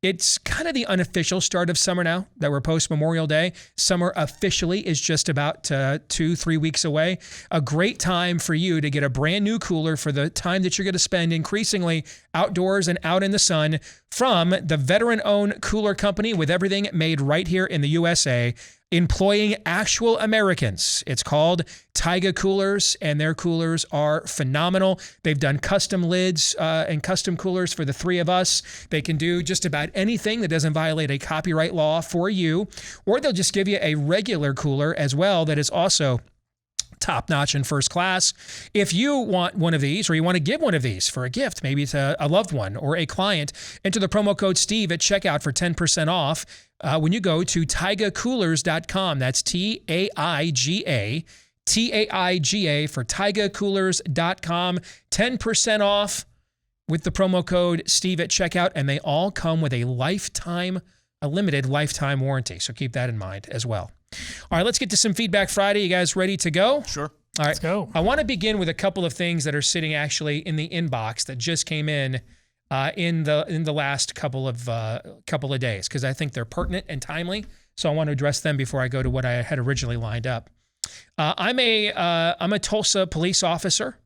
It's kind of the unofficial start of summer now that we're post-Memorial Day. Summer officially is just about 2-3 weeks away. A great time for you to get a brand new cooler for the time that you're going to spend increasingly outdoors and out in the sun from the veteran-owned cooler company with everything made right here in the USA, employing actual Americans. It's called Taiga Coolers, and their coolers are phenomenal. They've done custom lids and custom coolers for the three of us. They can do just about anything that doesn't violate a copyright law for you, or they'll just give you a regular cooler as well that is also top-notch and first class. If you want one of these, or you want to give one of these for a gift, maybe it's a loved one or a client, enter the promo code Steve at checkout for 10% off when you go to taigacoolers.com. That's TAIGA for taigacoolers.com. 10% off with the promo code Steve at checkout, and they all come with a limited lifetime warranty. So keep that in mind as well. All right, let's get to some Feedback Friday. You guys ready to go? Sure. All right. Let's go. I want to begin with a couple of things that are sitting actually in the inbox that just came in the last couple of days, because I think they're pertinent and timely. So I want to address them before I go to what I had originally lined up. I'm a Tulsa police officer,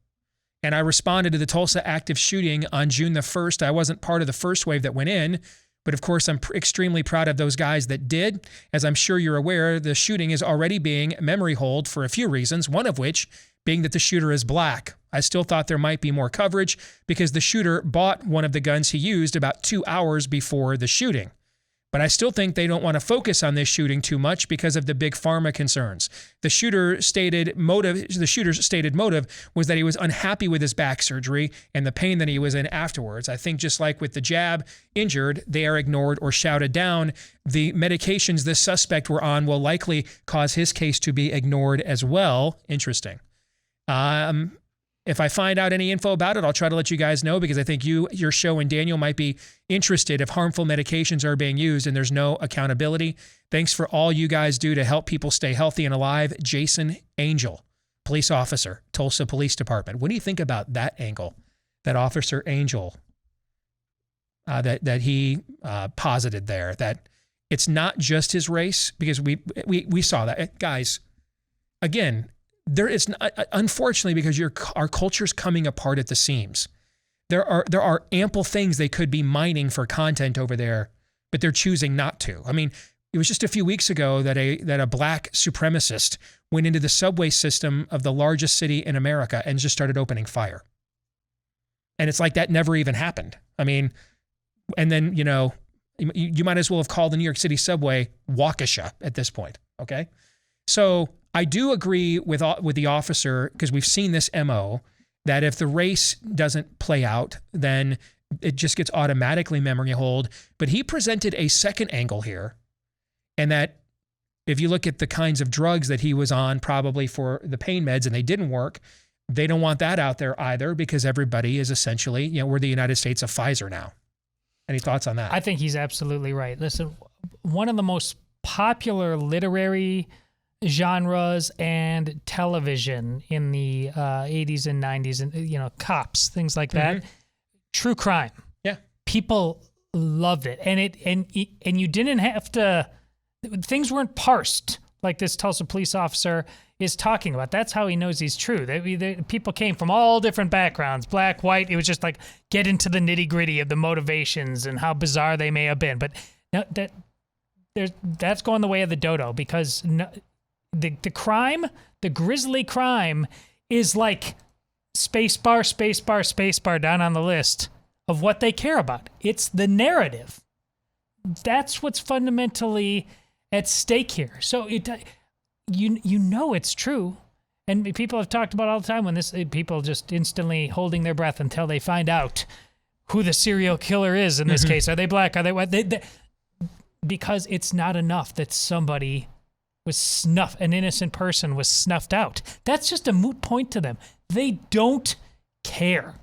and I responded to the Tulsa active shooting on June the 1st. I wasn't part of the first wave that went in, but of course, I'm extremely proud of those guys that did. As I'm sure you're aware, the shooting is already being memory holed for a few reasons, one of which being that the shooter is black. I still thought there might be more coverage because the shooter bought one of the guns he used about 2 hours before the shooting. But I still think they don't want to focus on this shooting too much because of the big pharma concerns. The shooter's stated motive was that he was unhappy with his back surgery and the pain that he was in afterwards. I think just like with the jab injured, they are ignored or shouted down. The medications this suspect were on will likely cause his case to be ignored as well. Interesting. If I find out any info about it, I'll try to let you guys know because I think your show and Daniel might be interested if harmful medications are being used and there's no accountability. Thanks for all you guys do to help people stay healthy and alive. Jason Angel, police officer, Tulsa Police Department. What do you think about that angle, that Officer Angel, that he posited there, that it's not just his race? Because we saw that. Guys, again, there is, unfortunately, because our culture's coming apart at the seams. There are ample things they could be mining for content over there, but they're choosing not to. I mean, it was just a few weeks ago that a black supremacist went into the subway system of the largest city in America and just started opening fire. And it's like that never even happened. I mean, and then, you might as well have called the New York City subway Waukesha at this point, okay? So I do agree with the officer, because we've seen this MO, that if the race doesn't play out, then it just gets automatically memory hold. But he presented a second angle here, and that if you look at the kinds of drugs that he was on, probably for the pain meds, and they didn't work, they don't want that out there either, because everybody is essentially, we're the United States of Pfizer now. Any thoughts on that? I think he's absolutely right. Listen, one of the most popular literary genres and television in the 80s and 90s, and cops, things like that. True crime. Yeah, people loved it, and you didn't have to. Things weren't parsed like this Tulsa police officer is talking about. That's how he knows he's true. People came from all different backgrounds, black, white. It was just like get into the nitty gritty of the motivations and how bizarre they may have been. But no, that's going the way of the dodo, because the crime, the grisly crime, is like spacebar, spacebar, spacebar down on the list of what they care about. It's the narrative. That's what's fundamentally at stake here. So it's true, and people have talked about all the time when people just instantly holding their breath until they find out who the serial killer is. In this case, are they black? Are they white? Because it's not enough that somebody was an innocent person was snuffed out. That's just a moot point to them. They don't care.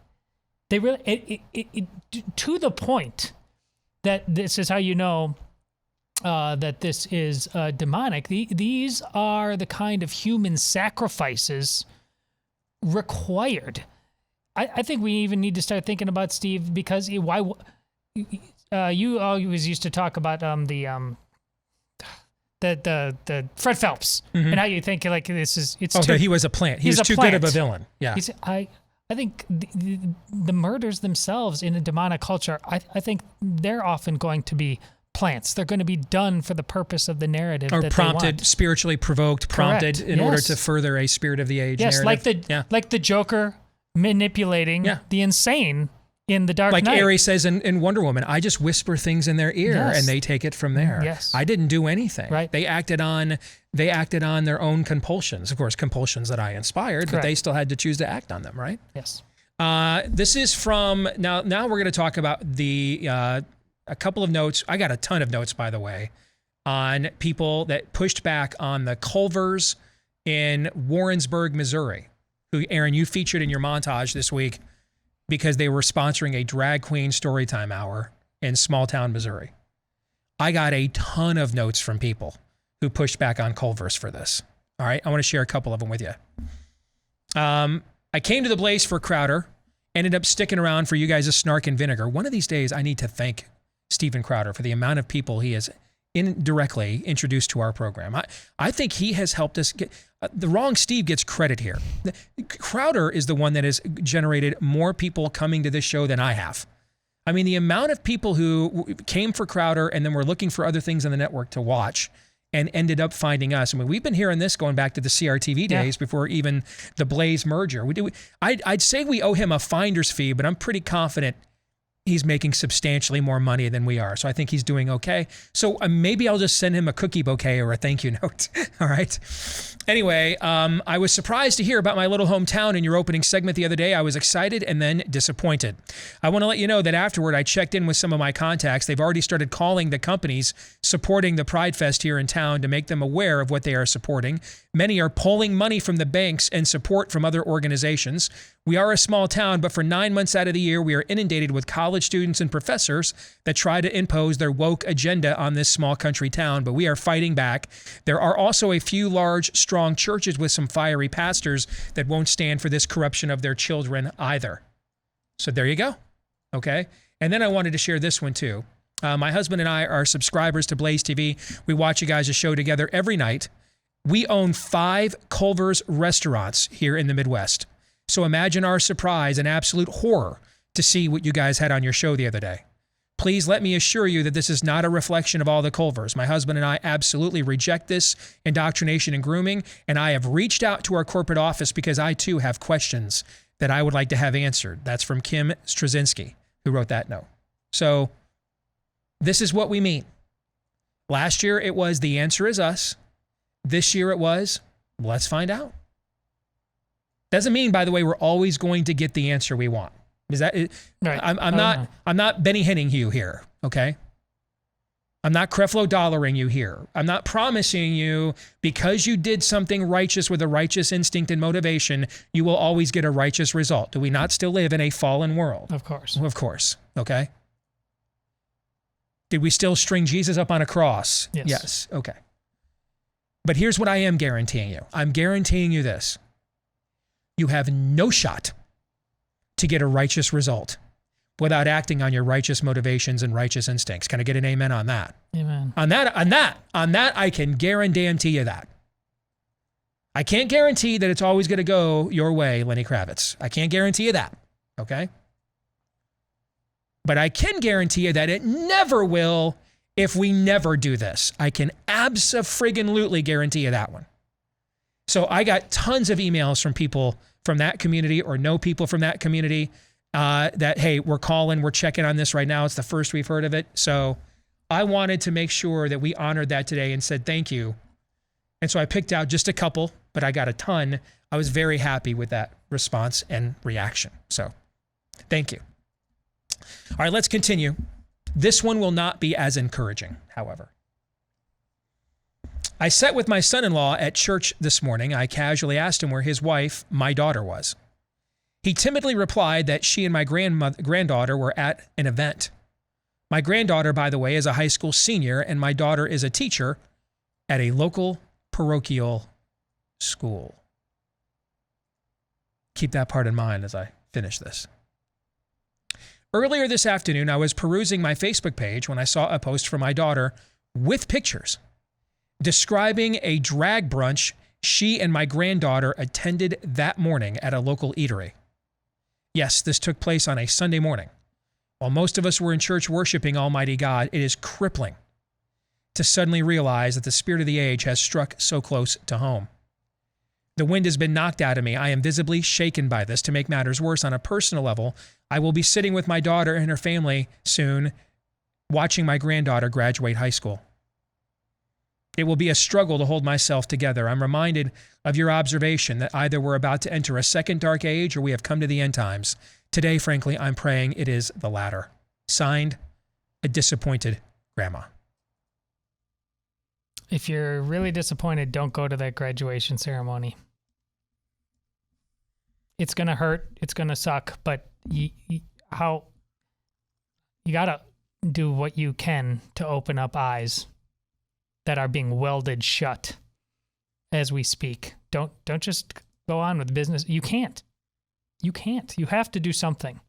They really, to the point that this is how you know that this is demonic. These are the kind of human sacrifices required. I think we even need to start thinking about, Steve, because you always used to talk about the Fred Phelps, and how you think like it's that he was a plant. He's too good of a villain. Yeah, I think the murders themselves in a demonic culture, I think they're often going to be plants. They're going to be done for the purpose of the narrative, or that prompted, they want. Spiritually provoked, prompted in order to further a spirit of the age narrative. Like the Joker manipulating the insane in The Dark Knight. Like Ares says in Wonder Woman, I just whisper things in their ear and they take it from there. Yes. I didn't do anything. Right. They acted on their own compulsions. Of course, compulsions that I inspired, but they still had to choose to act on them, right? Yes. This is from, now we're going to talk about a couple of notes. I got a ton of notes, by the way, on people that pushed back on the Culvers in Warrensburg, Missouri, who, Aaron, you featured in your montage this week, because they were sponsoring a drag queen storytime hour in small town Missouri. I got a ton of notes from people who pushed back on Culver's for this. All right, I want to share a couple of them with you. I came to the Blaze for Crowder, ended up sticking around for you guys' Snark and Vinegar. One of these days, I need to thank Stephen Crowder for the amount of people he has indirectly introduced to our program. I think he has helped us get, the wrong Steve gets credit here. Crowder is the one that has generated more people coming to this show than I have. I mean, the amount of people who came for Crowder and then were looking for other things on the network to watch and ended up finding us. I mean, we've been hearing this going back to the CRTV days before even the Blaze merger. I'd say we owe him a finder's fee, but I'm pretty confident he's making substantially more money than we are. So I think he's doing okay. So maybe I'll just send him a cookie bouquet or a thank you note. All right. Anyway, I was surprised to hear about my little hometown in your opening segment the other day. I was excited and then disappointed. I want to let you know that afterward, I checked in with some of my contacts. They've already started calling the companies supporting the Pride Fest here in town to make them aware of what they are supporting. Many are pulling money from the banks and support from other organizations. We are a small town, but for 9 months out of the year, we are inundated with college students and professors that try to impose their woke agenda on this small country town, but we are fighting back. There are also a few large, strong churches with some fiery pastors that won't stand for this corruption of their children either. So there you go. Okay. And then I wanted to share this one too. My husband and I are subscribers to BlazeTV. We watch you guys' show together every night. We own 5 Culver's restaurants here in the Midwest. So imagine our surprise and absolute horror to see what you guys had on your show the other day. Please let me assure you that this is not a reflection of all the Culvers. My husband and I absolutely reject this indoctrination and grooming, and I have reached out to our corporate office because I too have questions that I would like to have answered. That's from Kim Straczynski, who wrote that note. So this is what we mean. Last year it was the answer is us. This year it was, let's find out. Doesn't mean, by the way, we're always going to get the answer we want. Is that it? Right. I'm not Benny Henning you here, okay? I'm not Creflo Dollaring you here. I'm not promising you because you did something righteous with a righteous instinct and motivation, you will always get a righteous result. Do we not still live in a fallen world? Of course. Of course, okay? Did we still string Jesus up on a cross? Yes. Yes, okay. But here's what I am guaranteeing you. I'm guaranteeing you this. You have no shot to get a righteous result without acting on your righteous motivations and righteous instincts. Can I get an amen on that? Amen. On that, I can guarantee you that. I can't guarantee that it's always going to go your way, Lenny Kravitz. I can't guarantee you that, okay? But I can guarantee you that it never will if we never do this. I can abso-friggin-lutely guarantee you that one. So I got tons of emails from people from that community or know people from that community that, hey, we're calling, we're checking on this right now. It's the first we've heard of it. So I wanted to make sure that we honored that today and said thank you. And so I picked out just a couple, but I got a ton. I was very happy with that response and reaction. So thank you. All right, let's continue. This one will not be as encouraging, however. I sat with my son-in-law at church this morning. I casually asked him where his wife, my daughter, was. He timidly replied that she and my granddaughter were at an event. My granddaughter, by the way, is a high school senior, and my daughter is a teacher at a local parochial school. Keep that part in mind as I finish this. Earlier this afternoon, I was perusing my Facebook page when I saw a post from my daughter with pictures describing a drag brunch she and my granddaughter attended that morning at a local eatery. Yes, this took place on a Sunday morning. While most of us were in church worshiping Almighty God, it is crippling to suddenly realize that the spirit of the age has struck so close to home. The wind has been knocked out of me. I am visibly shaken by this. To make matters worse, on a personal level, I will be sitting with my daughter and her family soon, watching my granddaughter graduate high school. It will be a struggle to hold myself together. I'm reminded of your observation that either we're about to enter a second dark age or we have come to the end times. Today, frankly, I'm praying it is the latter. Signed, a disappointed grandma. If you're really disappointed, don't go to that graduation ceremony. It's going to hurt. It's going to suck. But you got to do what you can to open up eyes that are being welded shut as we speak. Don't just go on with business. You can't. You can't. You have to do something.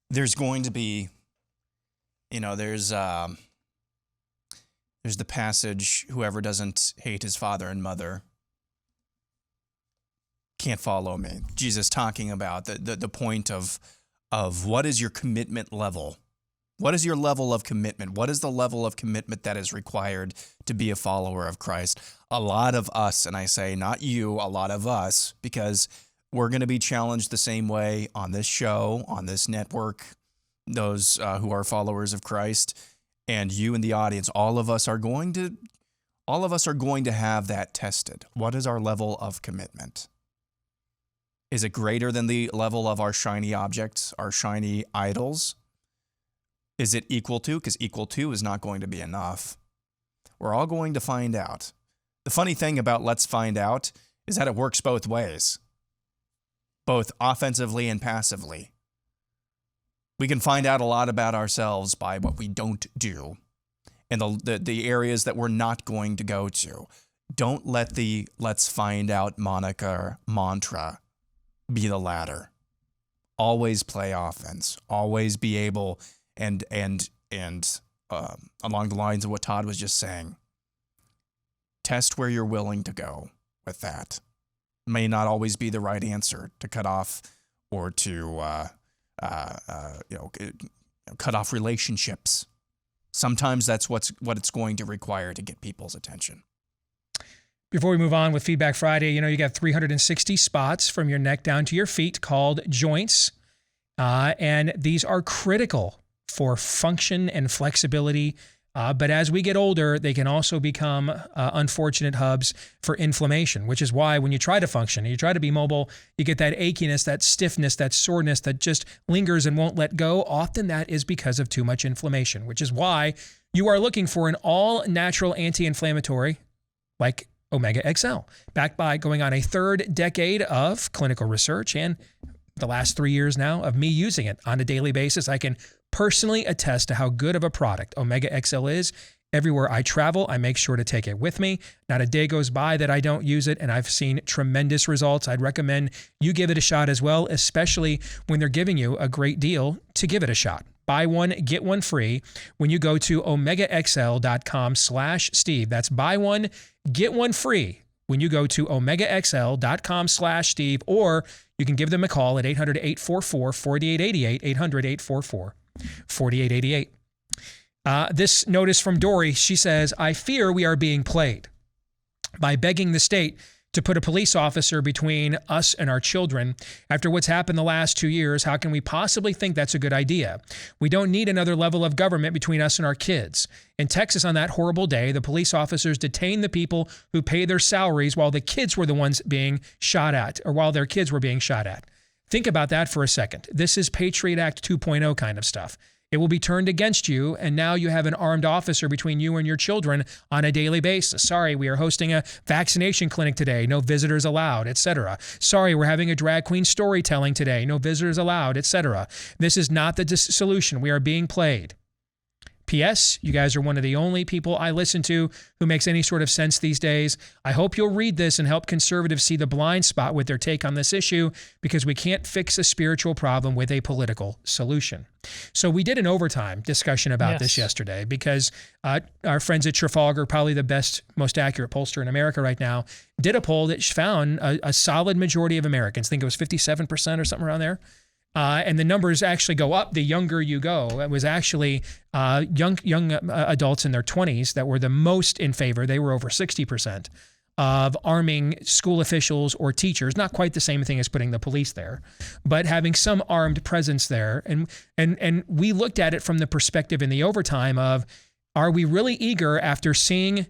There's going to be, there's the passage, whoever doesn't hate his father and mother can't follow me. Jesus talking about the point of what is your commitment level What is your level of commitment? What is the level of commitment that is required to be a follower of Christ? A lot of us, and I say not you, a lot of us, because we're going to be challenged the same way on this show, on this network, those who are followers of Christ, and you in the audience, all of us are going to have that tested. What is our level of commitment? Is it greater than the level of our shiny objects, our shiny idols? Is it equal to? Because equal to is not going to be enough. We're all going to find out. The funny thing about Let's Find Out is that it works both ways, both offensively and passively. We can find out a lot about ourselves by what we don't do and the areas that we're not going to go to. Don't let the Let's Find Out moniker mantra be the latter. Always play offense. Always be able and along the lines of what Todd was just saying, test where you're willing to go with that. May not always be the right answer to cut off or to cut off relationships. Sometimes that's what it's going to require to get people's attention. Before we move on with Feedback Friday, you got 360 spots from your neck down to your feet called joints. And these are critical for function and flexibility. But as we get older, they can also become unfortunate hubs for inflammation, which is why when you try to function, you try to be mobile, you get that achiness, that stiffness, that soreness that just lingers and won't let go. Often that is because of too much inflammation, which is why you are looking for an all-natural anti-inflammatory like Omega XL, backed by going on a third decade of clinical research and the last 3 years now of me using it on a daily basis. I can personally attest to how good of a product Omega XL is. Everywhere I travel, I make sure to take it with me. Not a day goes by that I don't use it, and I've seen tremendous results. I'd recommend you give it a shot as well, especially when they're giving you a great deal to give it a shot. Buy one, get one free when you go to omegaxl.com/Steve. That's buy one, get one free when you go to omegaxl.com/Steve, or you can give them a call at 800-844-4888, 800-844-4888. This notice from Dory, she says, I fear we are being played by begging the state to put a police officer between us and our children. After what's happened the last 2 years, how can we possibly think that's a good idea? We don't need another level of government between us and our kids. In Texas on that horrible day, the police officers detained the people who pay their salaries while the kids were the ones being shot at, or while their kids were being shot at. Think about that for a second. This is Patriot Act 2.0 kind of stuff. It will be turned against you, and now you have an armed officer between you and your children on a daily basis. Sorry, we are hosting a vaccination clinic today. No visitors allowed, etc. Sorry, we're having a drag queen storytelling today. No visitors allowed, etc. This is not the solution. We are being played. P.S. You guys are one of the only people I listen to who makes any sort of sense these days. I hope you'll read this and help conservatives see the blind spot with their take on this issue, because we can't fix a spiritual problem with a political solution. So we did an overtime discussion about this yesterday, because our friends at Trafalgar, probably the best, most accurate pollster in America right now, did a poll that found a solid majority of Americans, I think it was 57% or something around there. And the numbers actually go up the younger you go. It was actually young adults in their 20s that were the most in favor. They were over 60% of arming school officials or teachers. Not quite the same thing as putting the police there, but having some armed presence there. And we looked at it from the perspective in the overtime of, are we really eager after seeing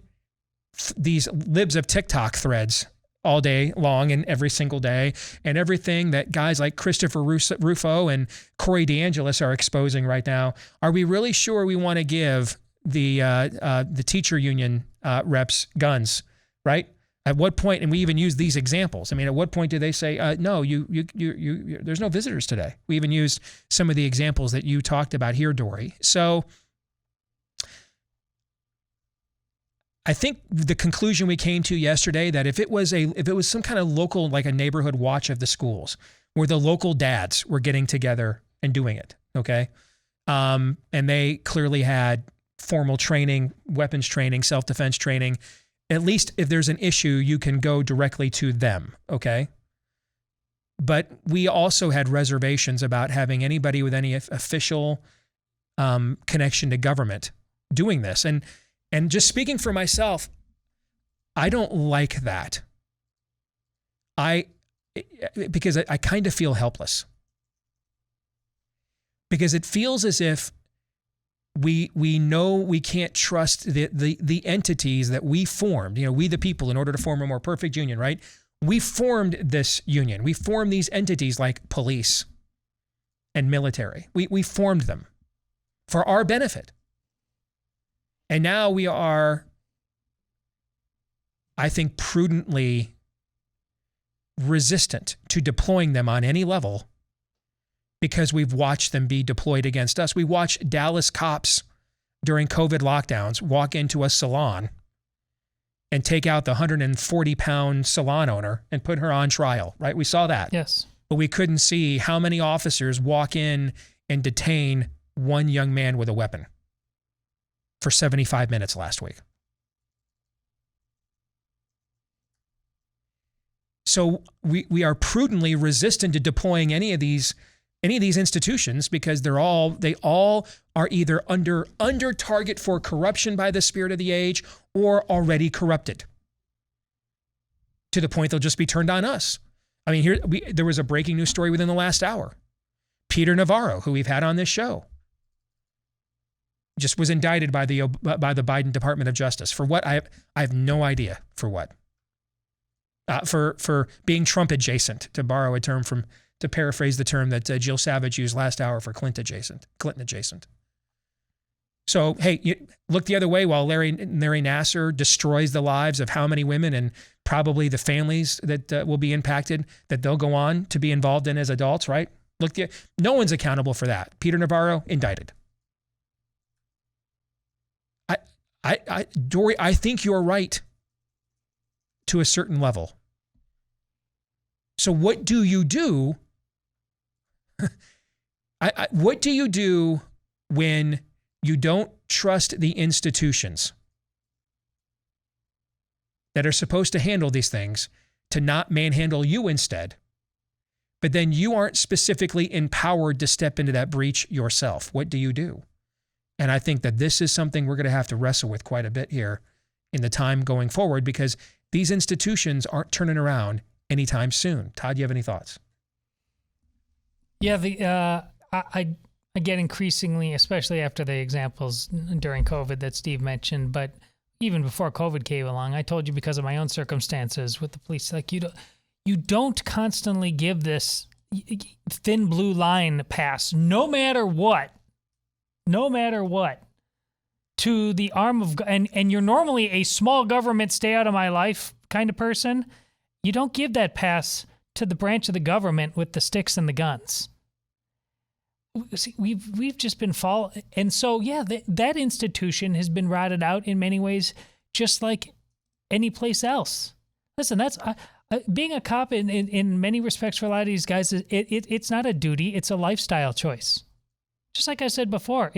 these libs of TikTok threads all day long and every single day, and everything that guys like Christopher Rufo and Corey DeAngelis are exposing right now? Are we really sure we want to give the teacher union reps guns, right? At what point, and we even use these examples. I mean, at what point do they say, no, you there's no visitors today? We even used some of the examples that you talked about here, Dory. So I think the conclusion we came to yesterday, that if it was some kind of local, like a neighborhood watch of the schools, where the local dads were getting together and doing it, okay? And they clearly had formal training, weapons training, self-defense training. At least if there's an issue, you can go directly to them, okay? But we also had reservations about having anybody with any official connection to government doing this. And just speaking for myself, I don't like that. Because I kind of feel helpless. Because it feels as if we know we can't trust the entities that we formed, we the people, in order to form a more perfect union, right? We formed this union. We formed these entities like police and military. We formed them for our benefit. And now we are, I think, prudently resistant to deploying them on any level because we've watched them be deployed against us. We watched Dallas cops during COVID lockdowns walk into a salon and take out the 140-pound salon owner and put her on trial, right? We saw that. Yes. But we couldn't see how many officers walk in and detain one young man with a weapon for 75 minutes last week. So we are prudently resistant to deploying any of these institutions because they all are either under target for corruption by the spirit of the age or already corrupted to the point they'll just be turned on us. I mean, there was a breaking news story within the last hour. Peter Navarro, who we've had on this show, just was indicted by the Biden Department of Justice for what? I have no idea for what. For being Trump adjacent, to borrow a term to paraphrase the term that Jill Savage used last hour for Clinton adjacent. So, hey, look the other way while Larry Nassar destroys the lives of how many women and probably the families that will be impacted that they'll go on to be involved in as adults, right? No one's accountable for that. Peter Navarro, indicted. Dory, I think you're right to a certain level. So what do you do? What do you do when you don't trust the institutions that are supposed to handle these things to not manhandle you instead, but then you aren't specifically empowered to step into that breach yourself? What do you do? And I think that this is something we're going to have to wrestle with quite a bit here in the time going forward because these institutions aren't turning around anytime soon. Todd, you have any thoughts? Yeah, I get increasingly, especially after the examples during COVID that Steve mentioned, but even before COVID came along, I told you because of my own circumstances with the police, like you don't constantly give this thin blue line pass, no matter what, to the arm of, and you're normally a small government, stay out of my life kind of person. You don't give that pass to the branch of the government with the sticks and the guns. See, we've just been and so yeah, that institution has been rotted out in many ways, just like any place else. Listen, that's being a cop in many respects for a lot of these guys. It's not a duty; it's a lifestyle choice. Just like I said before,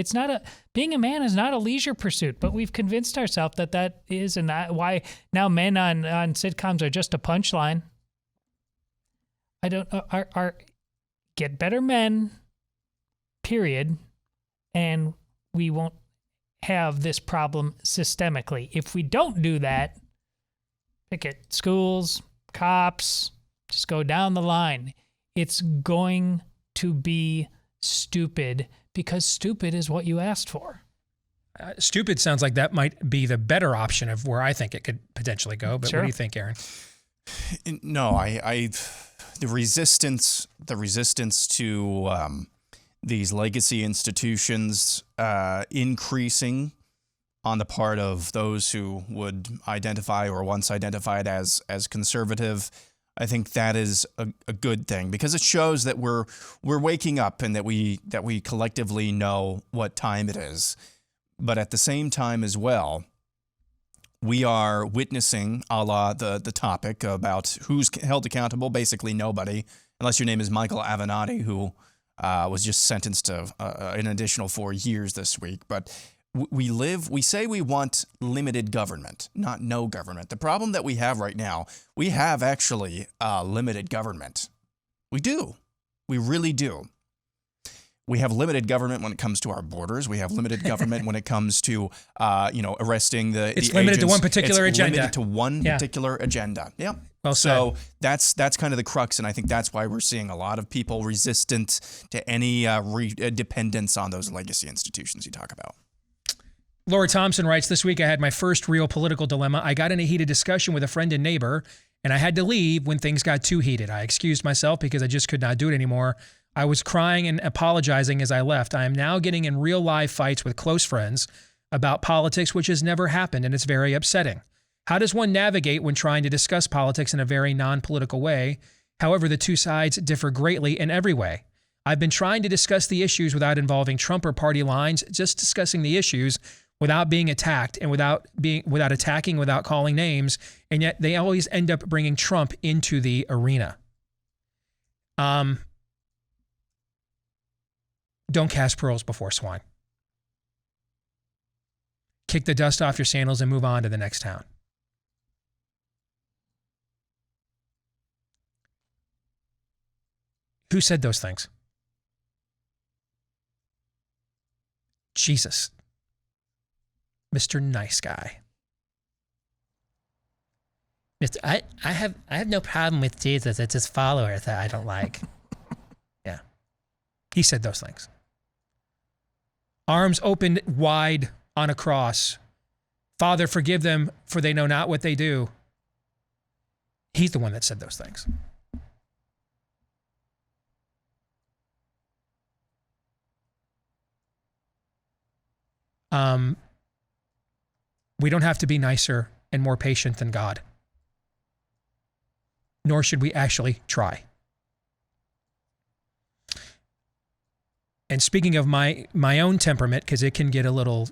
being a man is not a leisure pursuit, but we've convinced ourselves that is, and why now men on sitcoms are just a punchline. I don't get better men, period, and we won't have this problem systemically. If we don't do that, pick it, schools, cops, just go down the line. It's going to be stupid because stupid is what you asked for. Stupid sounds like that might be the better option of where I think it could potentially go. But Sure. What do you think, Aaron? No, the resistance to these legacy institutions increasing on the part of those who would identify or once identified as conservative. I think that is a good thing because it shows that we're waking up and that we collectively know what time it is. But at the same time as well, we are witnessing, a la the topic about who's held accountable, basically nobody, unless your name is Michael Avenatti, who was just sentenced to an additional 4 years this week. But we say we want limited government, not no government. The problem that we have right now, we have actually limited government. We do. We really do. We have limited government when it comes to our borders. We have limited government when it comes to, arresting the It's the limited agents. to one particular it's agenda. Limited to one Yeah. particular agenda. Yeah. Well so that's kind of the crux, and I think that's why we're seeing a lot of people resistant to any dependence on those legacy institutions you talk about. Laura Thompson writes, this week I had my first real political dilemma. I got in a heated discussion with a friend and neighbor, and I had to leave when things got too heated. I excused myself because I just could not do it anymore. I was crying and apologizing as I left. I am now getting in real live fights with close friends about politics, which has never happened, and it's very upsetting. How does one navigate when trying to discuss politics in a very non-political way? However, the two sides differ greatly in every way. I've been trying to discuss the issues without involving Trump or party lines, just discussing the issues without being attacked and without attacking, without calling names, and yet they always end up bringing Trump into the arena. Don't cast pearls before swine. Kick the dust off your sandals and move on to the next town. Who said those things? Jesus. Mr. Nice Guy. I have no problem with Jesus. It's his followers that I don't like. Yeah. He said those things. Arms opened wide on a cross. Father, forgive them, for they know not what they do. He's the one that said those things. We don't have to be nicer and more patient than God. Nor should we actually try. And speaking of my own temperament, because it can get a little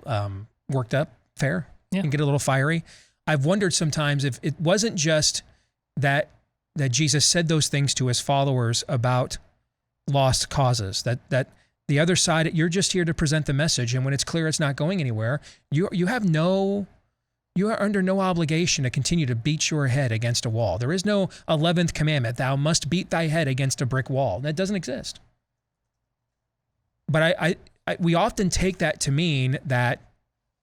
worked up, fair, Yeah. can get a little fiery. I've wondered sometimes if it wasn't just that Jesus said those things to his followers about lost causes, that the other side, you're just here to present the message, and when it's clear it's not going anywhere, you are under no obligation to continue to beat your head against a wall. There is no 11th commandment, thou must beat thy head against a brick wall. That doesn't exist. But we often take that to mean that,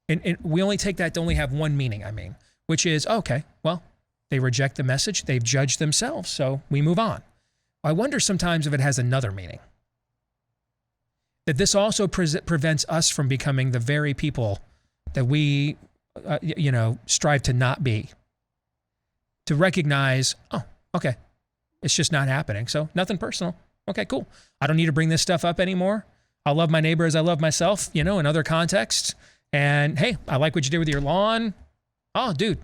and we only take that to only have one meaning, which is, okay, well, they reject the message, they've judged themselves, so we move on. I wonder sometimes if it has another meaning. That this also prevents us from becoming the very people that we, strive to not be. To recognize, oh, okay, it's just not happening, so nothing personal. Okay, cool. I don't need to bring this stuff up anymore. I'll love my neighbor as I love myself, in other contexts. And hey, I like what you did with your lawn. Oh, dude,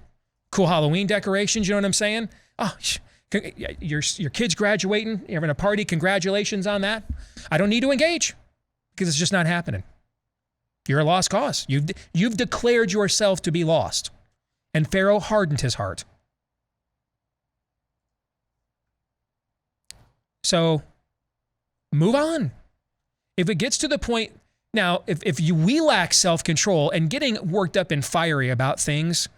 cool Halloween decorations, you know what I'm saying? Oh, your kid's graduating, you're having a party, congratulations on that. I don't need to engage because it's just not happening. You're a lost cause. You've declared yourself to be lost. And Pharaoh hardened his heart. So move on. If it gets to the point, now, if we lack self-control, and getting worked up and fiery about things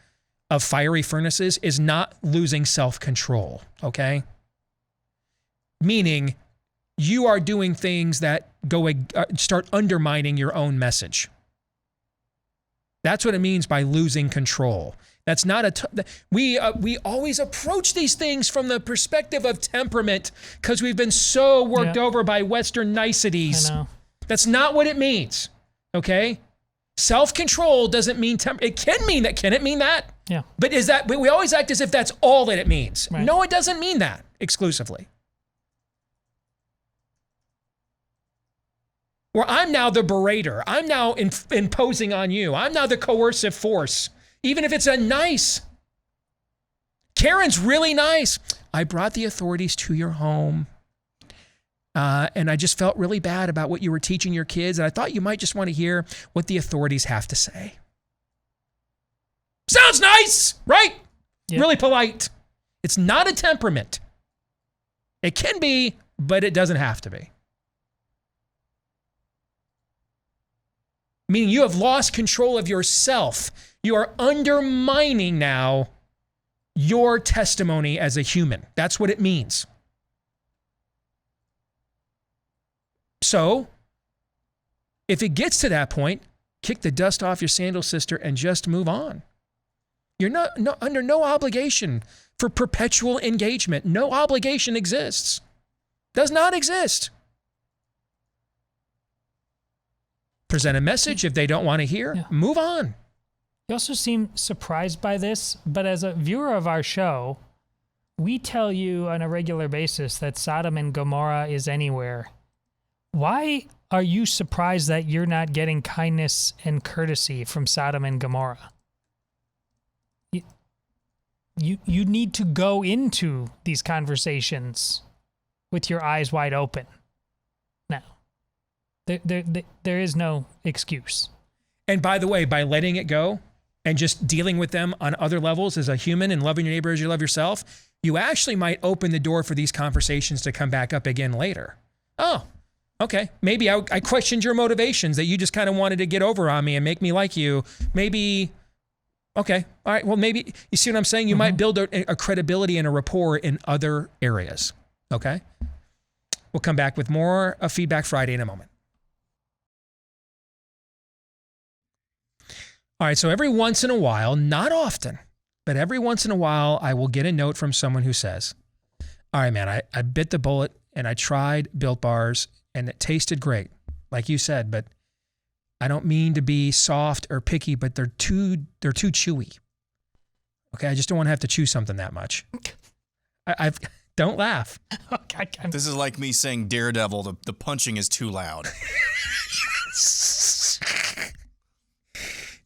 of fiery furnaces is not losing self-control, okay? Meaning you are doing things that start undermining your own message. That's what it means by losing control. That's not we always approach these things from the perspective of temperament because we've been so worked over by Western niceties. I know. That's not what it means, okay? Self-control doesn't mean it can mean that. Can it mean that? Yeah. But we always act as if that's all that it means. Right. No, it doesn't mean that exclusively. Where I'm now the berater. I'm now imposing on you. I'm now the coercive force. Even if it's a nice. Karen's really nice. I brought the authorities to your home. And I just felt really bad about what you were teaching your kids. And I thought you might just want to hear what the authorities have to say. Sounds nice, right? Yep. Really polite. It's not a temperament. It can be, but it doesn't have to be. Meaning you have lost control of yourself. You are undermining now your testimony as a human. That's what it means. So, if it gets to that point, kick the dust off your sandals, sister, and just move on. You're not under no obligation for perpetual engagement. No obligation exists. Does not exist. Present a message. If they don't want to hear, move on. You also seem surprised by this, but as a viewer of our show, we tell you on a regular basis that Sodom and Gomorrah is anywhere. Why are you surprised that you're not getting kindness and courtesy from Sodom and Gomorrah? You need to go into these conversations with your eyes wide open. Now, there is no excuse. And by the way, by letting it go and just dealing with them on other levels as a human and loving your neighbor as you love yourself, you actually might open the door for these conversations to come back up again later. Oh, okay. Maybe I questioned your motivations, that you just kind of wanted to get over on me and make me like you. Maybe, okay. All right. Well, maybe, you see what I'm saying? You might build a credibility and a rapport in other areas. Okay. We'll come back with more of Feedback Friday in a moment. All right, so every once in a while, not often, but every once in a while, I will get a note from someone who says, all right, man, I bit the bullet and I tried Built Bars and it tasted great, like you said, but I don't mean to be soft or picky, but they're too chewy. Okay, I just don't want to have to chew something that much. Don't laugh. This is like me saying Daredevil, the punching is too loud.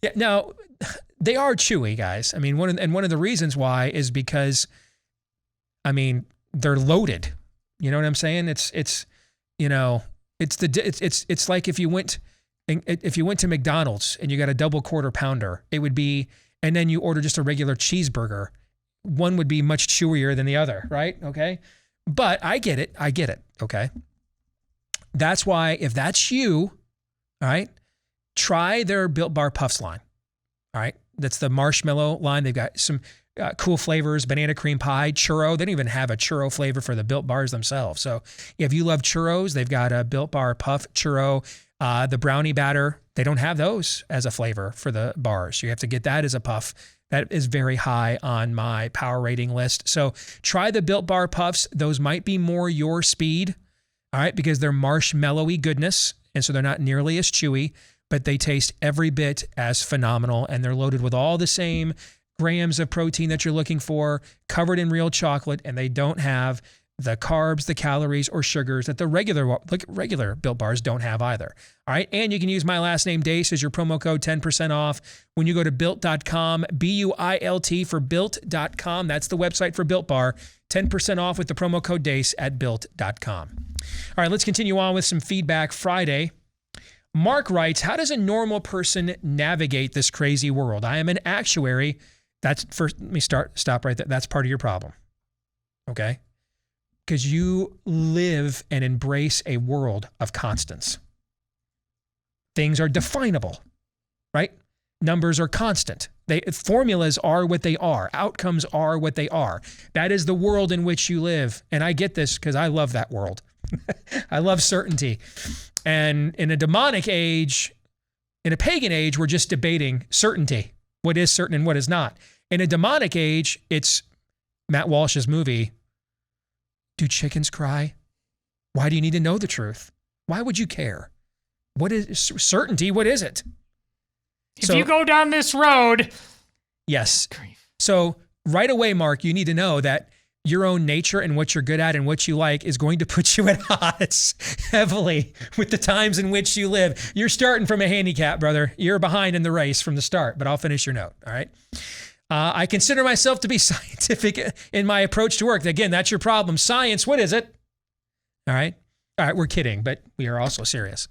Yeah, no, they are chewy, guys. I mean, one of the reasons why is because, I mean, they're loaded. You know what I'm saying? It's like if you went to McDonald's and you got a double quarter pounder, it would be, and then you order just a regular cheeseburger, one would be much chewier than the other, right? Okay, but I get it. Okay, that's why if that's you, all right. Try their Built Bar Puffs line, all right? That's the marshmallow line. They've got some cool flavors, banana cream pie, churro. They don't even have a churro flavor for the Built Bars themselves. So if you love churros, they've got a Built Bar Puff churro. The brownie batter, they don't have those as a flavor for the bars. You have to get that as a puff. That is very high on my power rating list. So try the Built Bar Puffs. Those might be more your speed, all right, because they're marshmallowy goodness, and so they're not nearly as chewy, but they taste every bit as phenomenal, and they're loaded with all the same grams of protein that you're looking for, covered in real chocolate, and they don't have the carbs, the calories, or sugars that the regular Built Bars don't have either. All right, and you can use my last name, Dace, as your promo code, 10% off when you go to Built.com, BUILT for Built.com. That's the website for Built Bar. 10% off with the promo code Dace at Built.com. All right, let's continue on with some Feedback Friday. Mark writes, how does a normal person navigate this crazy world? I am an actuary. That's first, let me stop right there. That's part of your problem. Okay? Because you live and embrace a world of constants. Things are definable, right? Numbers are constant. Formulas are what they are. Outcomes are what they are. That is the world in which you live. And I get this because I love that world. I love certainty. And in a demonic age, in a pagan age, we're just debating certainty. What is certain and what is not. In a demonic age, it's Matt Walsh's movie, Do Chickens Cry? Why do you need to know the truth? Why would you care? What is certainty? What is it? If you go down this road. Yes. So right away, Mark, you need to know that your own nature and what you're good at and what you like is going to put you at odds heavily with the times in which you live. You're starting from a handicap, brother. You're behind in the race from the start, but I'll finish your note, all right? I consider myself to be scientific in my approach to work. Again, that's your problem. Science, what is it? All right, we're kidding, but we are also serious.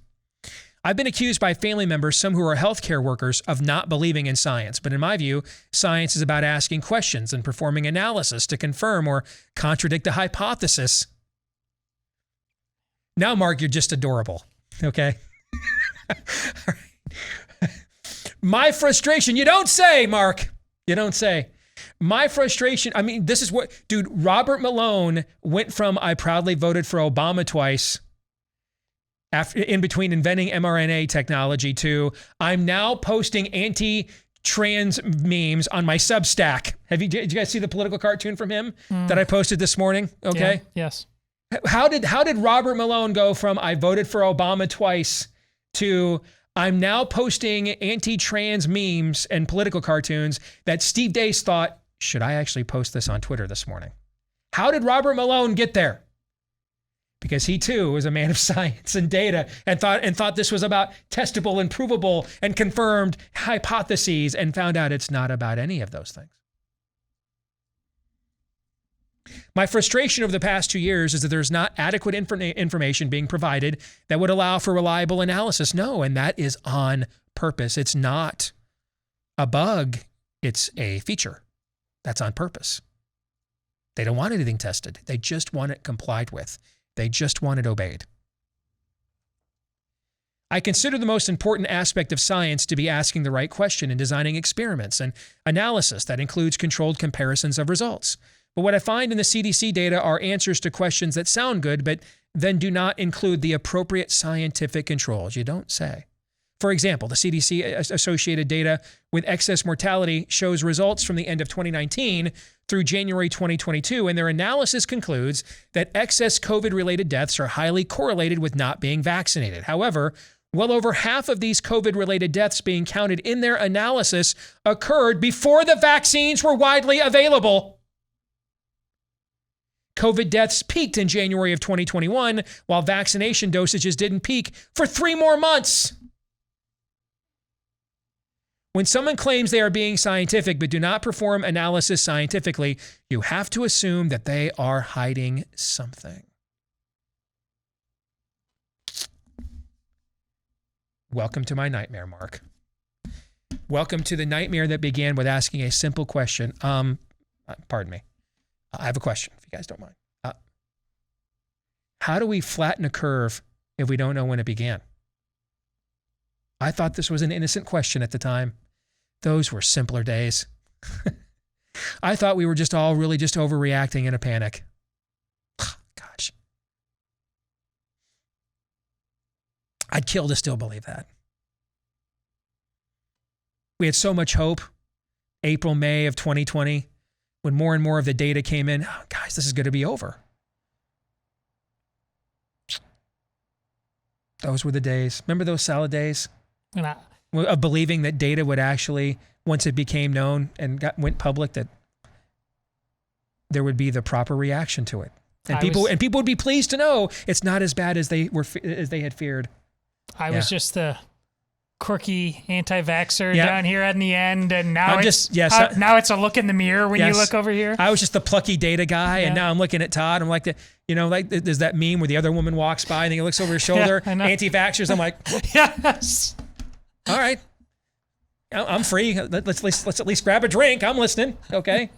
I've been accused by family members, some who are healthcare workers, of not believing in science. But in my view, science is about asking questions and performing analysis to confirm or contradict a hypothesis. Now, Mark, you're just adorable. Okay? All right. My frustration, you don't say, Mark. You don't say. My frustration, I mean, this is what, dude, Robert Malone went from I proudly voted for Obama twice in between inventing mRNA technology to I'm now posting anti-trans memes on my Substack. Did you guys see the political cartoon from him that I posted this morning? Okay. Yeah, yes. How did Robert Malone go from I voted for Obama twice to I'm now posting anti-trans memes and political cartoons that Steve Deace thought, should I actually post this on Twitter this morning? How did Robert Malone get there? Because he too was a man of science and data and thought this was about testable and provable and confirmed hypotheses and found out it's not about any of those things. My frustration over the past 2 years is that there's not adequate information being provided that would allow for reliable analysis. No, and that is on purpose. It's not a bug. It's a feature. That's on purpose. They don't want anything tested. They just want it complied with. They just want it obeyed. I consider the most important aspect of science to be asking the right question and designing experiments and analysis that includes controlled comparisons of results. But what I find in the CDC data are answers to questions that sound good, but then do not include the appropriate scientific controls. You don't say. For example, the CDC associated data with excess mortality shows results from the end of 2019 through January 2022, and their analysis concludes that excess COVID-related deaths are highly correlated with not being vaccinated. However, well over half of these COVID-related deaths being counted in their analysis occurred before the vaccines were widely available. COVID deaths peaked in January of 2021, while vaccination dosages didn't peak for 3 more months. When someone claims they are being scientific but do not perform analysis scientifically, you have to assume that they are hiding something. Welcome to my nightmare, Mark. Welcome to the nightmare that began with asking a simple question. Pardon me. I have a question, if you guys don't mind. How do we flatten a curve if we don't know when it began? I thought this was an innocent question at the time. Those were simpler days. I thought we were just all really just overreacting in a panic. Gosh. I'd kill to still believe that. We had so much hope. April, May of 2020. When more and more of the data came in, oh, guys, this is going to be over. Those were the days. Remember those salad days? Of believing that data would actually, once it became known and went public, that there would be the proper reaction to it. And people would be pleased to know it's not as bad as they had feared. I was just the quirky anti-vaxxer down here at the end, and now now it's a look in the mirror when you look over here. I was just the plucky data guy, and now I'm looking at Todd. I'm like, there's that meme where the other woman walks by and he looks over his shoulder. Anti-vaxxers. I'm like, yes. All right, I'm free. Let's at least grab a drink. I'm listening. Okay.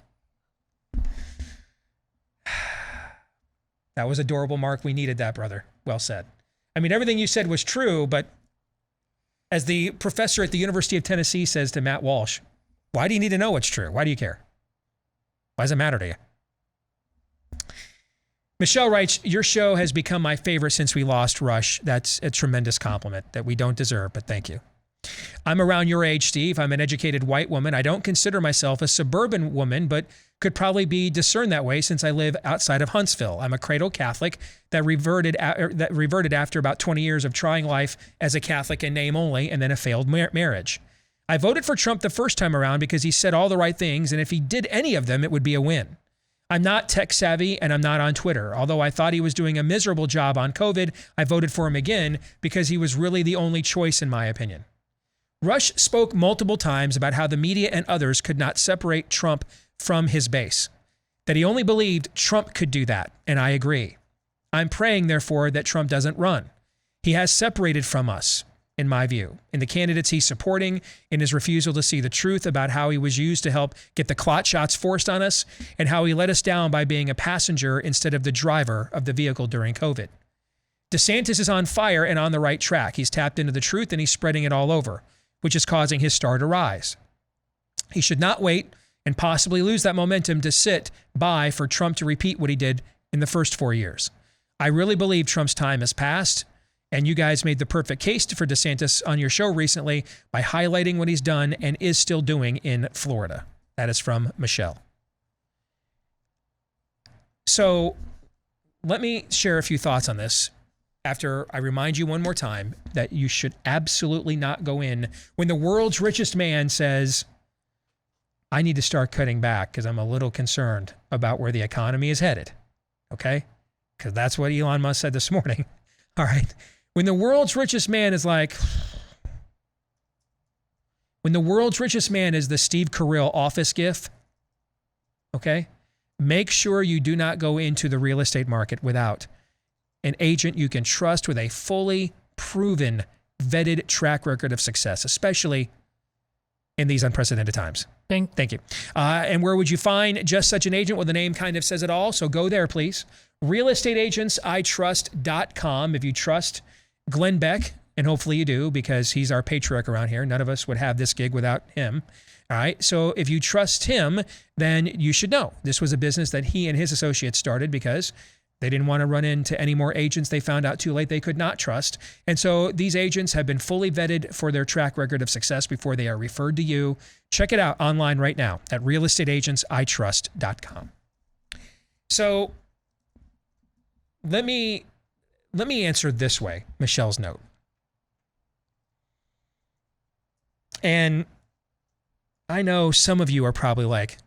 That was adorable, Mark. We needed that, brother. Well said. I mean, everything you said was true, but as the professor at the University of Tennessee says to Matt Walsh, why do you need to know what's true? Why do you care? Why does it matter to you? Michelle writes, your show has become my favorite since we lost Rush. That's a tremendous compliment that we don't deserve, but thank you. I'm around your age, Steve. I'm an educated white woman. I don't consider myself a suburban woman, but could probably be discerned that way since I live outside of Huntsville. I'm a cradle Catholic that reverted after about 20 years of trying life as a Catholic in name only and then a failed marriage. I voted for Trump the first time around because he said all the right things, and if he did any of them, it would be a win. I'm not tech savvy and I'm not on Twitter. Although I thought he was doing a miserable job on COVID, I voted for him again because he was really the only choice in my opinion. Rush spoke multiple times about how the media and others could not separate Trump from his base, that he only believed Trump could do that, and I agree. I'm praying, therefore, that Trump doesn't run. He has separated from us, in my view, in the candidates he's supporting, in his refusal to see the truth about how he was used to help get the clot shots forced on us, and how he let us down by being a passenger instead of the driver of the vehicle during COVID. DeSantis is on fire and on the right track. He's tapped into the truth and he's spreading it all over, which is causing his star to rise. He should not wait and possibly lose that momentum to sit by for Trump to repeat what he did in the first 4 years. I really believe Trump's time has passed, And you guys made the perfect case for DeSantis on your show recently by highlighting what he's done and is still doing in Florida. That is from Michelle. So let me share a few thoughts on this after I remind you one more time that you should absolutely not go in when the world's richest man says, I need to start cutting back because I'm a little concerned about where the economy is headed. Okay? Because that's what Elon Musk said this morning. All right. When the world's richest man is like, when the world's richest man is the Steve Carell office gif, okay, make sure you do not go into the real estate market without an agent you can trust with a fully proven, vetted track record of success, especially in these unprecedented times. Bing. Thank you. And where would you find just such an agent? Well, the name kind of says it all, so go there, please. realestateagentsitrust.com. If you trust Glenn Beck, and hopefully you do because he's our patriarch around here. None of us would have this gig without him. All right. So if you trust him, then you should know this was a business that he and his associates started because they didn't want to run into any more agents they found out too late they could not trust. And so these agents have been fully vetted for their track record of success before they are referred to you. Check it out online right now at realestateagentsitrust.com. So let me answer this way, Michelle's note. And I know some of you are probably like,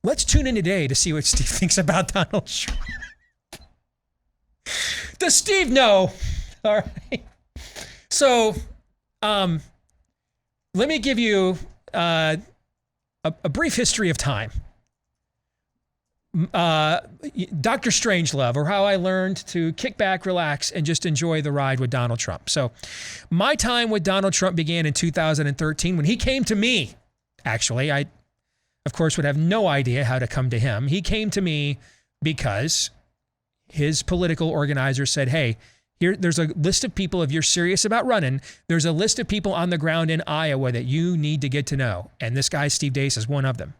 let's tune in today to see what Steve thinks about Donald Trump. Does Steve know? All right. So let me give you a brief history of time. Dr. Strangelove, or how I learned to kick back, relax, and just enjoy the ride with Donald Trump. So my time with Donald Trump began in 2013 when he came to me. Actually, I, of course, would have no idea how to come to him. He came to me because his political organizer said, hey, there's a list of people, if you're serious about running, there's a list of people on the ground in Iowa that you need to get to know. And this guy, Steve Deace, is one of them.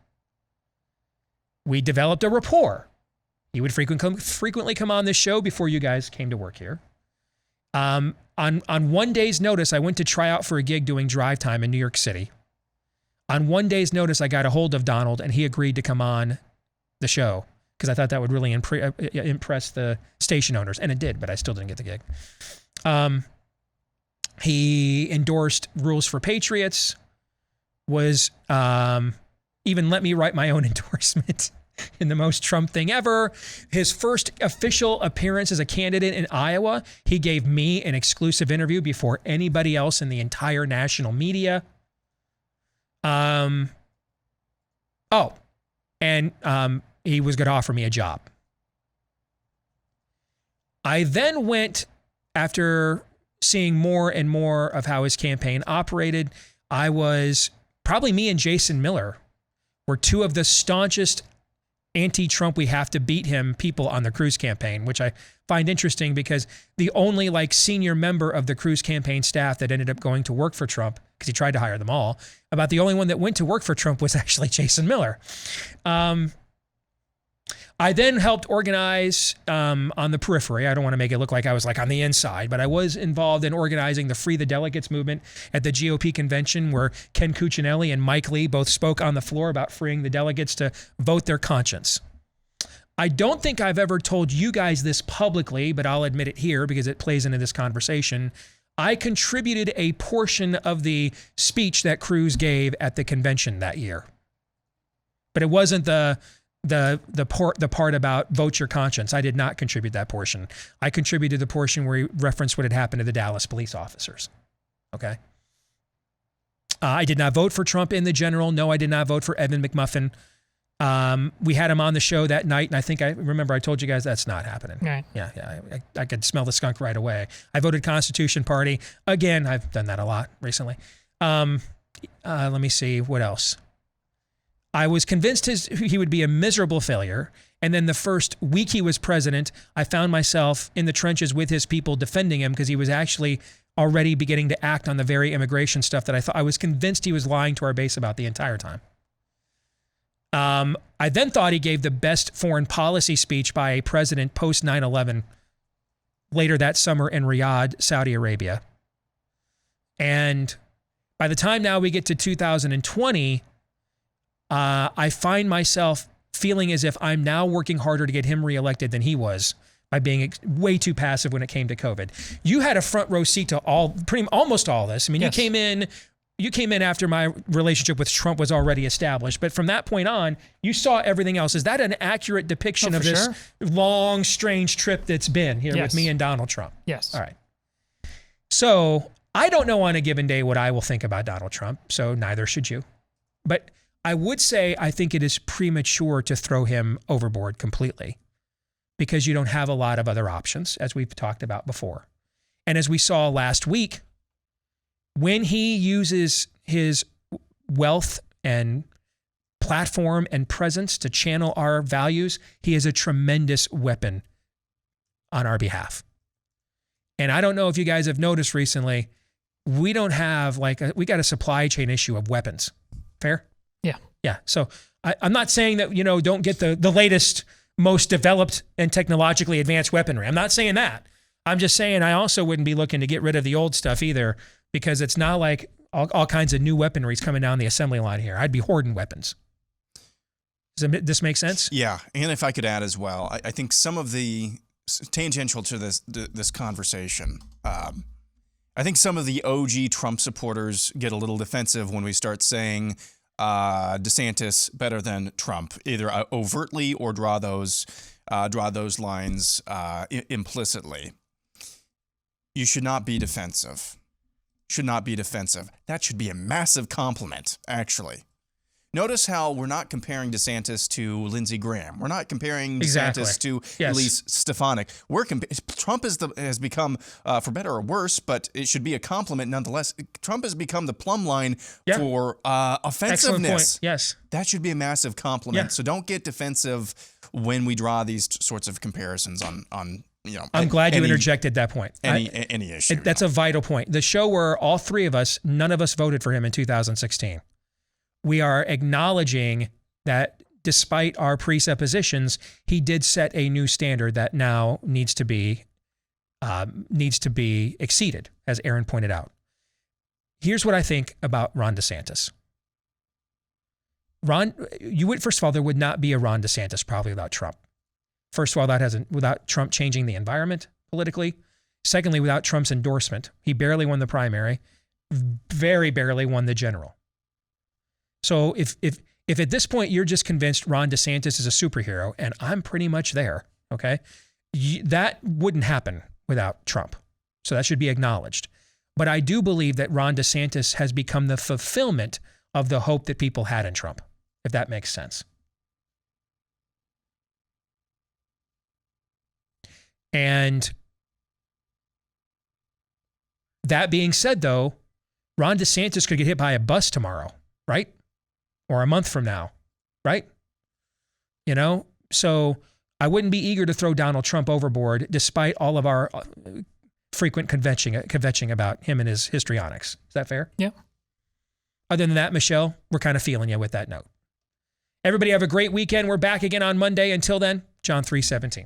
We developed a rapport. He would frequently come on this show before you guys came to work here. On one day's notice, I went to try out for a gig doing drive time in New York City. On one day's notice, I got a hold of Donald, and he agreed to come on the show because I thought that would really impress the station owners, and it did, but I still didn't get the gig. He endorsed Rules for Patriots, was even let me write my own endorsement in the most Trump thing ever. His first official appearance as a candidate in Iowa, he gave me an exclusive interview before anybody else in the entire national media. He was going to offer me a job. I then went, after seeing more and more of how his campaign operated, probably me and Jason Miller were two of the staunchest anti-Trump, we have to beat him people on the Cruz campaign, which I find interesting because the only senior member of the Cruz campaign staff that ended up going to work for Trump, because he tried to hire them all, about the only one that went to work for Trump was actually Jason Miller. I then helped organize on the periphery. I don't want to make it look like I was on the inside, but I was involved in organizing the Free the Delegates movement at the GOP convention, where Ken Cuccinelli and Mike Lee both spoke on the floor about freeing the delegates to vote their conscience. I don't think I've ever told you guys this publicly, but I'll admit it here because it plays into this conversation. I contributed a portion of the speech that Cruz gave at the convention that year. But it wasn't the part about vote your conscience. I did not contribute that portion. I contributed the portion where he referenced what had happened to the Dallas police officers. Okay. I did not vote for Trump in the general. No, I did not vote for Evan McMuffin. We had him on the show that night, and I remember I told you guys that's not happening. Right. Yeah. I could smell the skunk right away. I voted Constitution Party. Again, I've done that a lot recently. Let me see. What else? I was convinced he would be a miserable failure. And then the first week he was president, I found myself in the trenches with his people defending him because he was actually already beginning to act on the very immigration stuff that I was convinced he was lying to our base about the entire time. I then thought he gave the best foreign policy speech by a president post 9/11 later that summer in Riyadh, Saudi Arabia. And by the time now we get to 2020, I find myself feeling as if I'm now working harder to get him reelected than he was by being way too passive when it came to COVID. You had a front row seat to almost all this. I mean, Yes. you came in after my relationship with Trump was already established, but from that point on, you saw everything else. Is that an accurate depiction of this long, strange trip that's been here with me and Donald Trump? Yes. All right. So I don't know on a given day what I will think about Donald Trump, so neither should you. But I would say I think it is premature to throw him overboard completely because you don't have a lot of other options, as we've talked about before. And as we saw last week, when he uses his wealth and platform and presence to channel our values, he is a tremendous weapon on our behalf. And I don't know if you guys have noticed recently, we don't have we got a supply chain issue of weapons. Fair? Yeah. Yeah. So I'm not saying that, don't get the latest, most developed and technologically advanced weaponry. I'm not saying that. I'm just saying I also wouldn't be looking to get rid of the old stuff either, because it's not like all kinds of new weaponry is coming down the assembly line here. I'd be hoarding weapons. Does this make sense? Yeah. And if I could add as well, I think some of the tangential to this conversation, I think some of the OG Trump supporters get a little defensive when we start saying DeSantis better than Trump, either overtly or draw those lines implicitly. You should not be defensive. Should not be defensive. That should be a massive compliment, actually. Notice how we're not comparing DeSantis to Lindsey Graham. We're not comparing DeSantis to Elise Stefanik. Trump has become, for better or worse, but it should be a compliment nonetheless. Trump has become the plumb line for offensiveness. Excellent point. Yes. That should be a massive compliment. Yeah. So don't get defensive when we draw these sorts of comparisons on I'm glad you interjected that point. Any issue. That's a vital point. The show where all three of us, none of us voted for him in 2016. We are acknowledging that despite our presuppositions, he did set a new standard that now needs to be exceeded, as Aaron pointed out. Here's what I think about Ron DeSantis. First of all, there would not be a Ron DeSantis probably without Trump. First of all, without Trump changing the environment politically. Secondly, without Trump's endorsement. He barely won the primary, very barely won the general. So if at this point you're just convinced Ron DeSantis is a superhero, and I'm pretty much there, okay, that wouldn't happen without Trump. So that should be acknowledged. But I do believe that Ron DeSantis has become the fulfillment of the hope that people had in Trump, if that makes sense. And that being said, though, Ron DeSantis could get hit by a bus tomorrow, right? Or a month from now, right? So I wouldn't be eager to throw Donald Trump overboard despite all of our frequent kvetching about him and his histrionics. Is that fair? Yeah. Other than that, Michelle, we're kind of feeling you with that note. Everybody have a great weekend. We're back again on Monday. Until then, John 3:17.